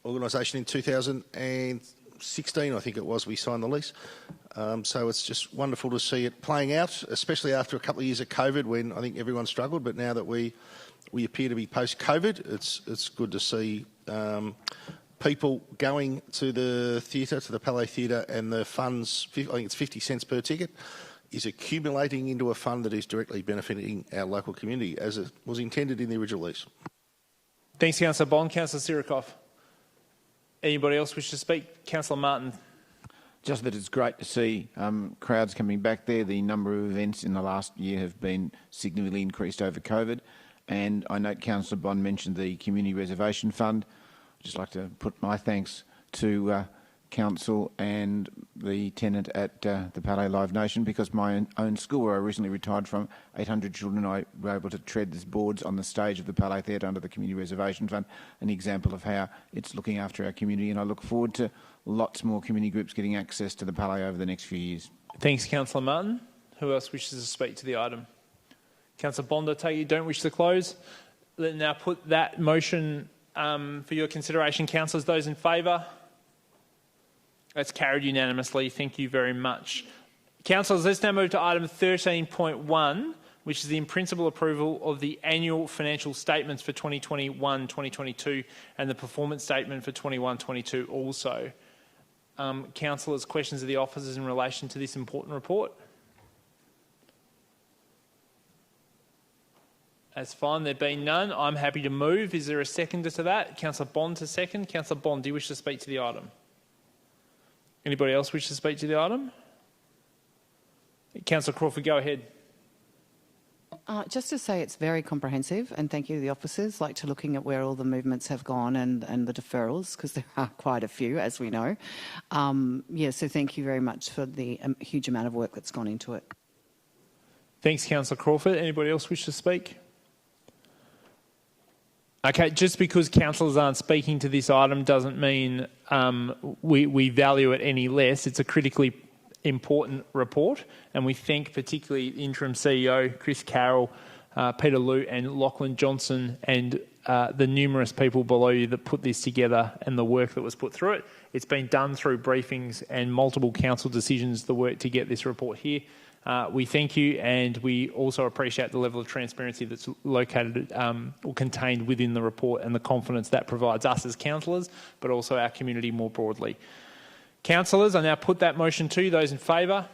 organisation in 2016, I think it was, we signed the lease. So it's just wonderful to see it playing out, especially after a couple of years of COVID when I think everyone struggled, but now that we appear to be post-COVID, it's good to see people going to the theatre, to the Palais Theatre, and the funds, I think it's 50 cents per ticket, is accumulating into a fund that is directly benefiting our local community, as it was intended in the original lease. Thanks, Councillor Bond. Councillor Sirikoff. Anybody else wish to speak? Councillor Martin. Just that it's great to see crowds coming back there. The number of events in the last year have been significantly increased over COVID. And I note Councillor Bond mentioned the Community Reservation Fund. I'd just like to put my thanks to Council and the tenant at the Palais Live Nation, because my own school, where I recently retired from, 800 children, I were able to tread these boards on the stage of the Palais Theatre under the Community Reservation Fund, an example of how it's looking after our community, and I look forward to lots more community groups getting access to the Palais over the next few years. Thanks, Councillor Martin. Who else wishes to speak to the item? Councillor Bond, I take it you don't wish to close. now put that motion for your consideration. Councillors, those in favour? That's carried unanimously. Thank you very much. Councillors, let's now move to item 13.1, which is the in-principle approval of the annual financial statements for 2021-2022 and the performance statement for 21-22 also. Councillors, questions of the officers in relation to this important report? That's fine. There being none, I'm happy to move. Is there a seconder to that? Councillor Bond to second. Councillor Bond, do you wish to speak to the item? Anybody else wish to speak to the item? Councillor Crawford, go ahead. Just to say it's very comprehensive, and thank you to the officers, to looking at where all the movements have gone and the deferrals, because there are quite a few, as we know. So thank you very much for the huge amount of work that's gone into it. Thanks, Councillor Crawford. Anybody else wish to speak? Okay, just because councillors aren't speaking to this item doesn't mean we value it any less. It's a critically important report, and we thank particularly Interim CEO Chris Carroll, Peter Liu and Lachlan Johnson and the numerous people below you that put this together and the work that was put through it. It's been done through briefings and multiple council decisions, the work to get this report here. We thank you, and we also appreciate the level of transparency that's located or contained within the report and the confidence that provides us as councillors, but also our community more broadly. Councillors, I now put that motion to you. Those in favour?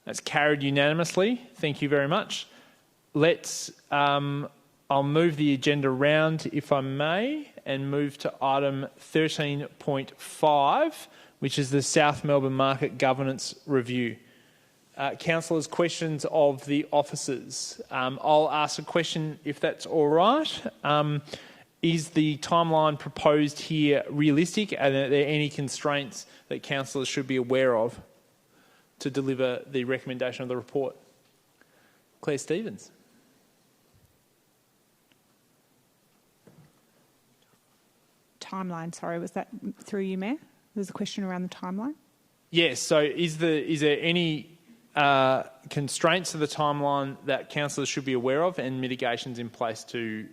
That's carried unanimously. Thank you very much. I'll move the agenda round, if I may, and move to item 13.5, which is the South Melbourne Market Governance Review. Councillors, questions of the officers. I'll ask a question if that's all right. Is the timeline proposed here realistic, and are there any constraints that councillors should be aware of to deliver the recommendation of the report? Claire Stevens. Timeline, sorry, was that through you, Mayor? There's a question around the timeline? Yes, so is there any constraints to the timeline that councillors should be aware of and mitigations in place to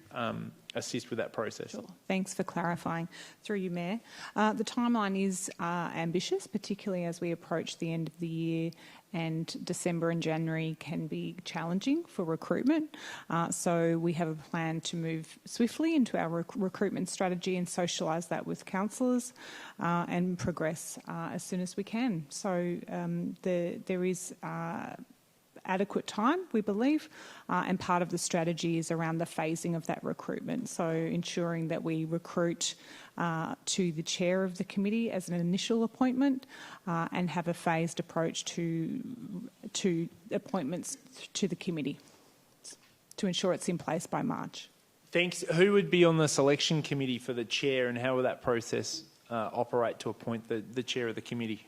assist with that process? Sure. Thanks for clarifying. Through you, Mayor. The timeline is ambitious, particularly as we approach the end of the year, and December and January can be challenging for recruitment. So we have a plan to move swiftly into our recruitment strategy and socialise that with councillors and progress as soon as we can. So there is adequate time, we believe, and part of the strategy is around the phasing of that recruitment. So ensuring that we recruit to the chair of the committee as an initial appointment and have a phased approach to appointments to the committee to ensure it's in place by March. Thanks. Who would be on the selection committee for the chair, and how will that process operate to appoint the chair of the committee?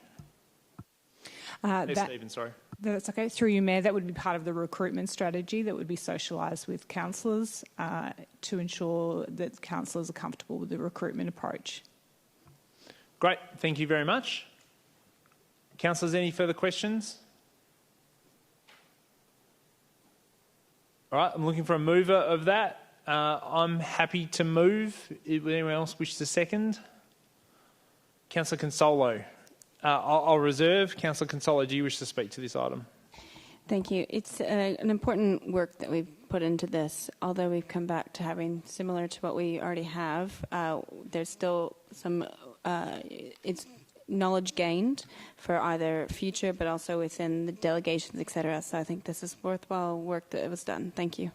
Stephen, sorry. That's okay. Through you, Mayor, that would be part of the recruitment strategy that would be socialised with councillors to ensure that councillors are comfortable with the recruitment approach. Great. Thank you very much. Councillors, any further questions? All right, I'm looking for a mover of that. I'm happy to move. Would anyone else wish to second? Councillor Consolo. I'll reserve. Councillor Consolo, do you wish to speak to this item? Thank you. It's an important work that we've put into this. Although we've come back to having similar to what we already have, there's still some it's knowledge gained for either future but also within the delegations, etc. So I think this is worthwhile work that was done. Thank you.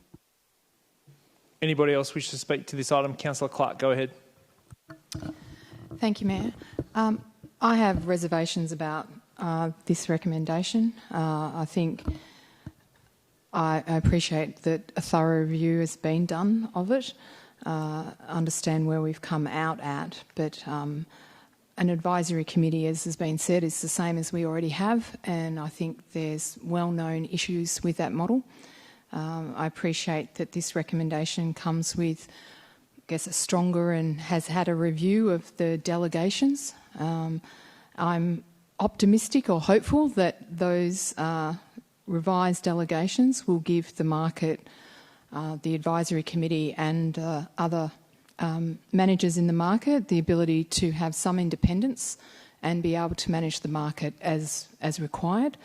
Anybody else wish to speak to this item? Councillor Clark, go ahead. Thank you, Mayor. I have reservations about this recommendation. I think I appreciate that a thorough review has been done of it, understand where we've come out at, but an advisory committee, as has been said, is the same as we already have, and I think there's well-known issues with that model. I appreciate that this recommendation comes with, I guess, a stronger and has had a review of the delegations. I'm optimistic or hopeful that those revised delegations will give the market the advisory committee and other managers in the market the ability to have some independence and be able to manage the market as required.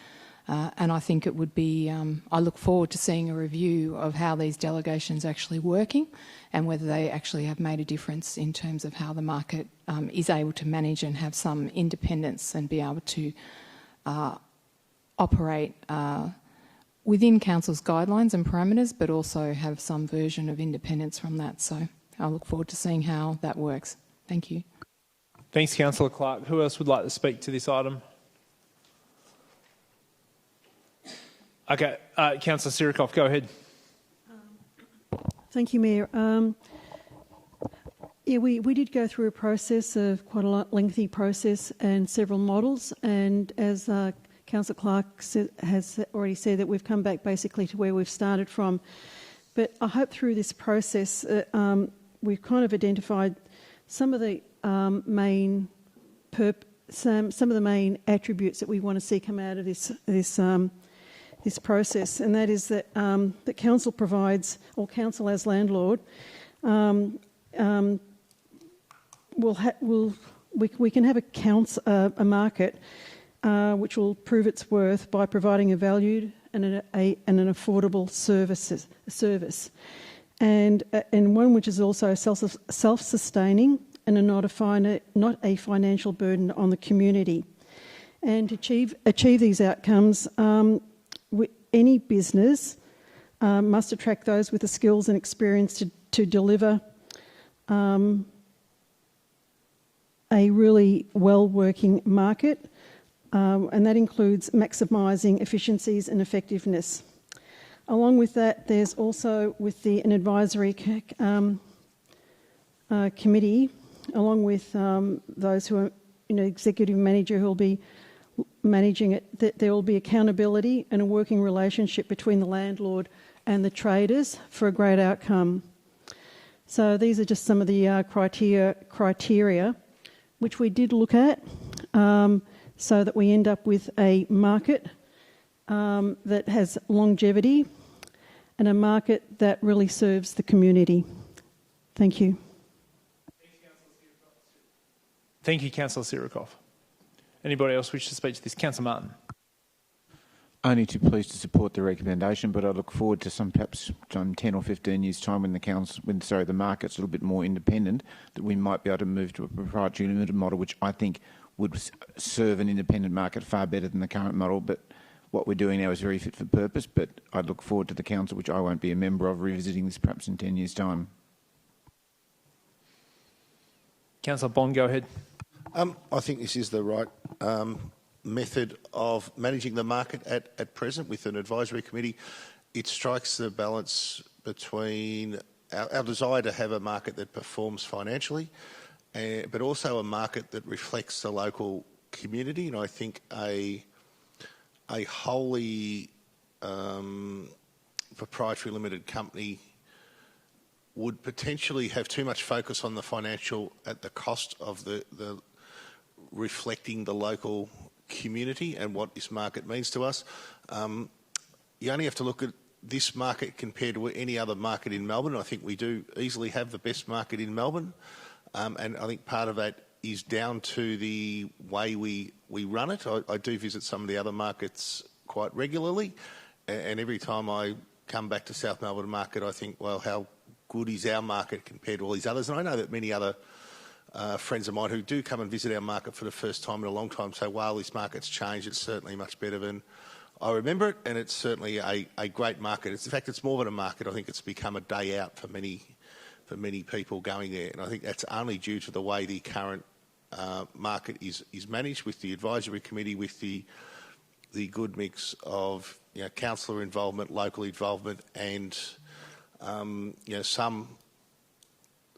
And I think it would be, I look forward to seeing a review of how these delegations are actually working and whether they actually have made a difference in terms of how the market is able to manage and have some independence and be able to operate within Council's guidelines and parameters, but also have some version of independence from that. So I look forward to seeing how that works. Thank you. Thanks, Councillor Clark. Who else would like to speak to this item? Okay, Councillor Sirikoff, go ahead. Thank you, Mayor. Yeah, we did go through a process of quite a lengthy process and several models, and as Councillor Clark has already said, that we've come back basically to where we've started from. But I hope through this process we've kind of identified some of the main some of the main attributes that we want to see come out of this process, and that is that that council provides, or council as landlord, we can have a market which will prove its worth by providing a valued and an affordable service, and one which is also self-sustaining and not a financial burden on the community. And to achieve these outcomes, any business must attract those with the skills and experience to deliver a really well-working market, and that includes maximising efficiencies and effectiveness. Along with that, there's also an advisory committee, along with those who are executive manager who will be managing it, that there will be accountability and a working relationship between the landlord and the traders for a great outcome. So these are just some of the criteria which we did look at, so that we end up with a market that has longevity and a market that really serves the community. Thank you. Thank you, Councillor Sirikoff. Anybody else wish to speak to this? Councillor Martin. Only too pleased to support the recommendation, but I look forward to perhaps 10 or 15 years' time when the market's a little bit more independent, that we might be able to move to a proprietary limited model, which I think would serve an independent market far better than the current model. But what we're doing now is very fit for purpose, but I look forward to the council, which I won't be a member of, revisiting this perhaps in 10 years' time. Councillor Bond, go ahead. I think this is the right method of managing the market at present with an advisory committee. It strikes the balance between our desire to have a market that performs financially, but also a market that reflects the local community. And I think a wholly proprietary limited company would potentially have too much focus on the financial at the cost of the reflecting the local community and what this market means to us. You only have to look at this market compared to any other market in Melbourne. I think we do easily have the best market in Melbourne, and I think part of that is down to the way we run it. I do visit some of the other markets quite regularly, and every time I come back to South Melbourne market, I think, well, how good is our market compared to all these others? And I know that many other friends of mine who do come and visit our market for the first time in a long time say, wow, this market's changed, it's certainly much better than I remember it, and it's certainly a great market. In fact, it's more than a market. I think it's become a day out for many people going there, and I think that's only due to the way the current market is managed, with the advisory committee, with the good mix of councillor involvement, local involvement, and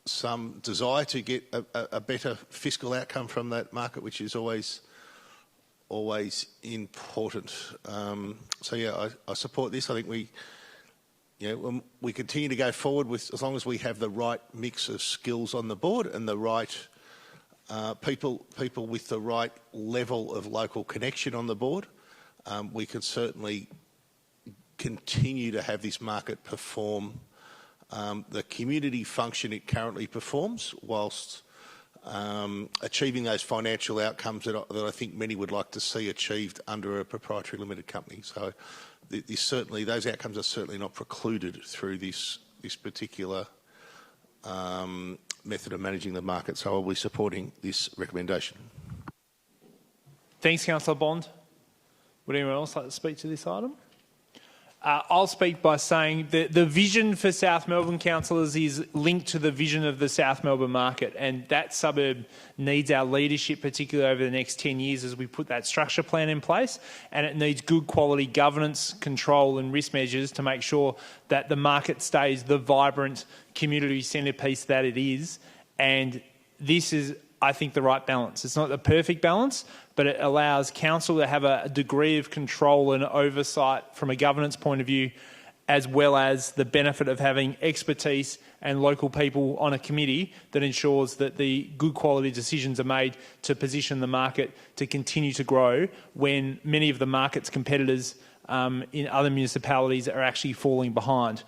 some desire to get a better fiscal outcome from that market, which is always important. So yeah, I support this. I think we continue to go forward with, as long as we have the right mix of skills on the board and the right people with the right level of local connection on the board, we can certainly continue to have this market perform the community function it currently performs, whilst achieving those financial outcomes that I think many would like to see achieved under a proprietary limited company. So certainly those outcomes are certainly not precluded through this particular method of managing the market. So I'll be supporting this recommendation. Thanks, Councillor Bond. Would anyone else like to speak to this item? I'll speak by saying that the vision for South Melbourne councillors is linked to the vision of the South Melbourne market, and that suburb needs our leadership, particularly over the next 10 years as we put that structure plan in place, and it needs good quality governance, control and risk measures to make sure that the market stays the vibrant community centrepiece that it is. And this is, I think, the right balance. It's not the perfect balance, but it allows council to have a degree of control and oversight from a governance point of view, as well as the benefit of having expertise and local people on a committee that ensures that the good quality decisions are made to position the market to continue to grow when many of the market's competitors in other municipalities are actually falling behind.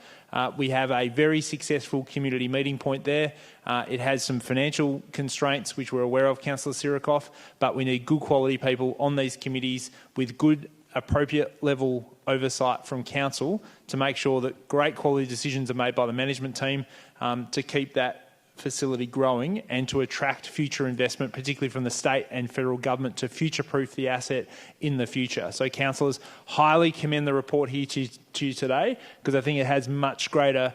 We have a very successful community meeting point there. It has some financial constraints, which we're aware of, Councillor Sirikoff, but we need good quality people on these committees with good, appropriate level oversight from council to make sure that great quality decisions are made by the management team to keep that facility growing and to attract future investment, particularly from the state and federal government, to future-proof the asset in the future. So, councillors, highly commend the report here to you today, because I think it has much greater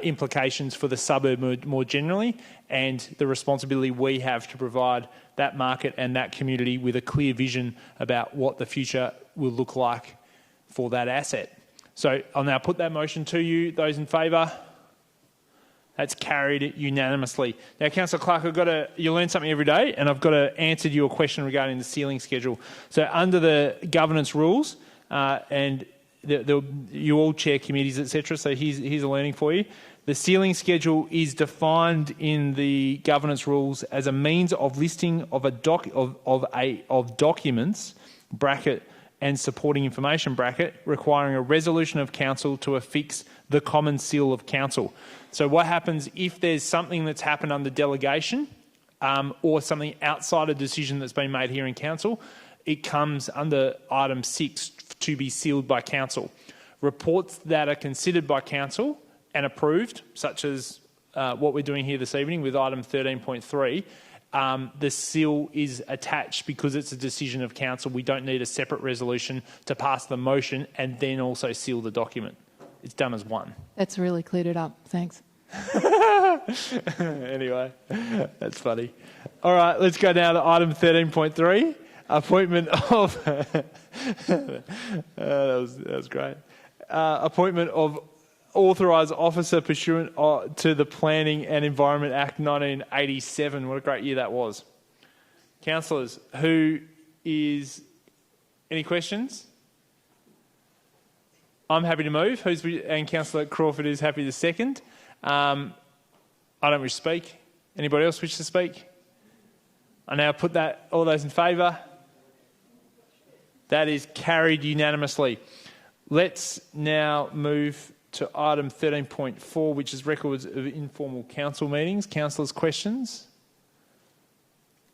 implications for the suburb more generally, and the responsibility we have to provide that market and that community with a clear vision about what the future will look like for that asset. So I'll now put that motion to you. Those in favour? That's carried unanimously. Now, Councillor Clark, you learn something every day, and I've got to answer your question regarding the ceiling schedule. So under the governance rules, and you all chair committees, etc., so here's a learning for you. The ceiling schedule is defined in the governance rules as a means of listing of documents, bracket, and supporting information, bracket, requiring a resolution of council to affix the common seal of council. So what happens if there's something that's happened under delegation or something outside a decision that's been made here in council, it comes under item 6 to be sealed by council. Reports that are considered by council and approved, such as what we're doing here this evening with item 13.3, the seal is attached because it's a decision of council. We don't need a separate resolution to pass the motion and then also seal the document. It's done as one. That's really cleared it up. Thanks. Anyway, that's funny. All right, let's go now to item 13.3, appointment of... that was great. Appointment of authorised officer pursuant to the Planning and Environment Act 1987. What a great year that was. Councillors, any questions? I'm happy to move. And Councillor Crawford is happy to second. I don't wish to speak. Anybody else wish to speak? I now put that, all those in favour? That is carried unanimously. Let's now move to item 13.4, which is records of informal council meetings. Councillors, questions?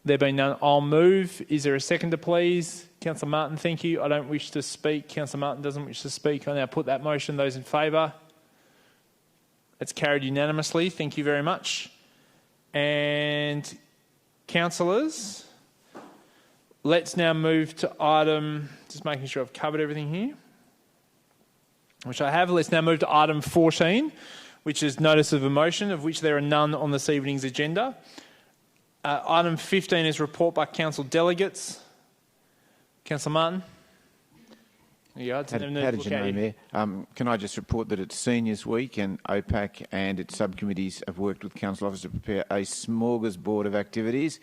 There being none, I'll move. Is there a seconder, please? Councillor Martin, thank you. I don't wish to speak. Councillor Martin doesn't wish to speak. I now put that motion. Those in favour? That's carried unanimously. Thank you very much. And councillors, let's now move to item, just making sure I've covered everything here, which I have. Let's now move to item 14, which is notice of a motion, of which there are none on this evening's agenda. Item 15 is report by council delegates. Councillor Martin. How did you know, Mayor? Can I just report that it's Seniors Week and OPAC and its subcommittees have worked with council officers to prepare a smorgasbord of activities.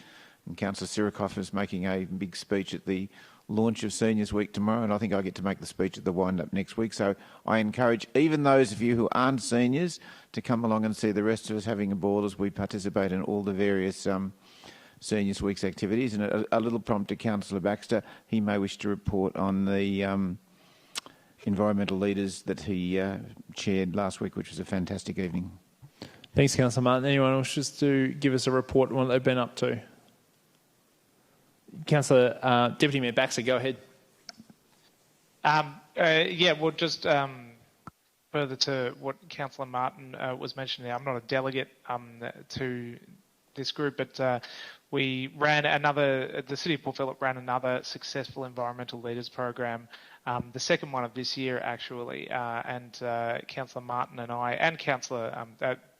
And Councillor Sirikoff is making a big speech at the launch of Seniors Week tomorrow, and I think I get to make the speech at the wind-up next week. So I encourage even those of you who aren't seniors to come along and see the rest of us having a ball as we participate in all the various Seniors Week's activities. And a little prompt to Councillor Baxter, he may wish to report on the environmental leaders that he chaired last week, which was a fantastic evening. Thanks, Councillor Martin. Anyone else just to give us a report on what they've been up to? Councillor Deputy Mayor Baxter, go ahead. Well, just further to what Councillor Martin was mentioning, I'm not a delegate to this group, but we ran the City of Port Phillip ran another successful environmental leaders program, the second one of this year actually, and Councillor Martin and I, and Councillor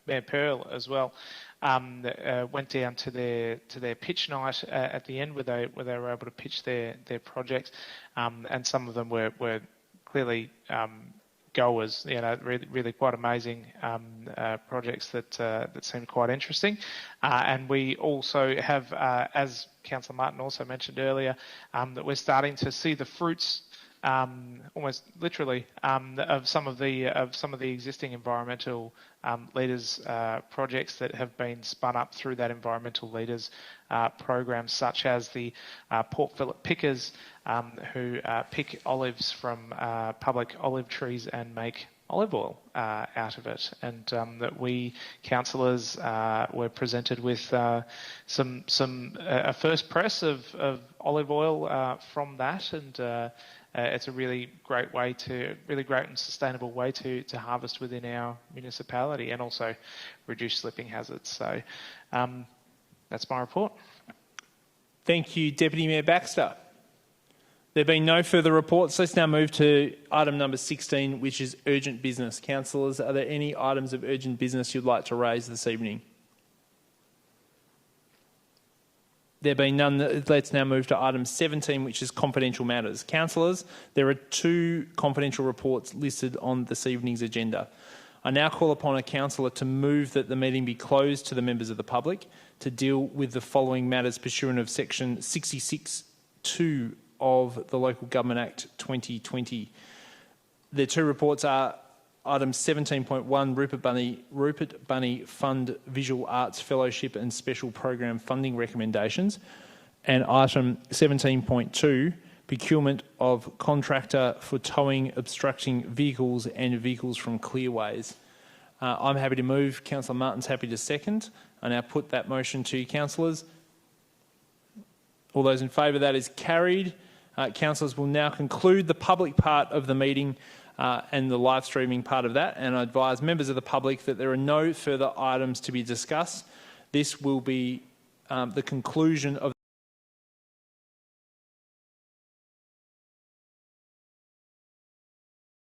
Mayor Pearl as well, went down to their pitch night at the end where they were able to pitch their projects, and some of them were clearly goers, really quite amazing projects that seemed quite interesting. And we also have, as Councillor Martin also mentioned earlier, that we're starting to see the fruits, almost literally, of some of the existing environmental leaders projects that have been spun up through that environmental leaders program, such as the Port Phillip Pickers, who pick olives from public olive trees and make olive oil out of it, and that we councillors were presented with a first press of olive oil from that, and it's a really great and sustainable way to harvest within our municipality and also reduce slipping hazards. So that's my report. Thank you, Deputy Mayor Baxter. There being no further reports, let's now move to item number 16, which is urgent business. Councillors, are there any items of urgent business you'd like to raise this evening? There being none, let's now move to item 17, which is confidential matters. Councillors, there are 2 confidential reports listed on this evening's agenda. I now call upon a councillor to move that the meeting be closed to the members of the public to deal with the following matters pursuant of section 66(2) of the Local Government Act 2020. The 2 reports are item 17.1, Rupert Bunny Fund Visual Arts Fellowship and Special Program Funding Recommendations, and item 17.2, procurement of contractor for towing obstructing vehicles and vehicles from clearways. I'm happy to move. Councillor Martin's happy to second. I now put that motion to you, councillors. All those in favour, that is carried. Councillors will now conclude the public part of the meeting and the live streaming part of that, and I advise members of the public that there are no further items to be discussed. This will be the conclusion of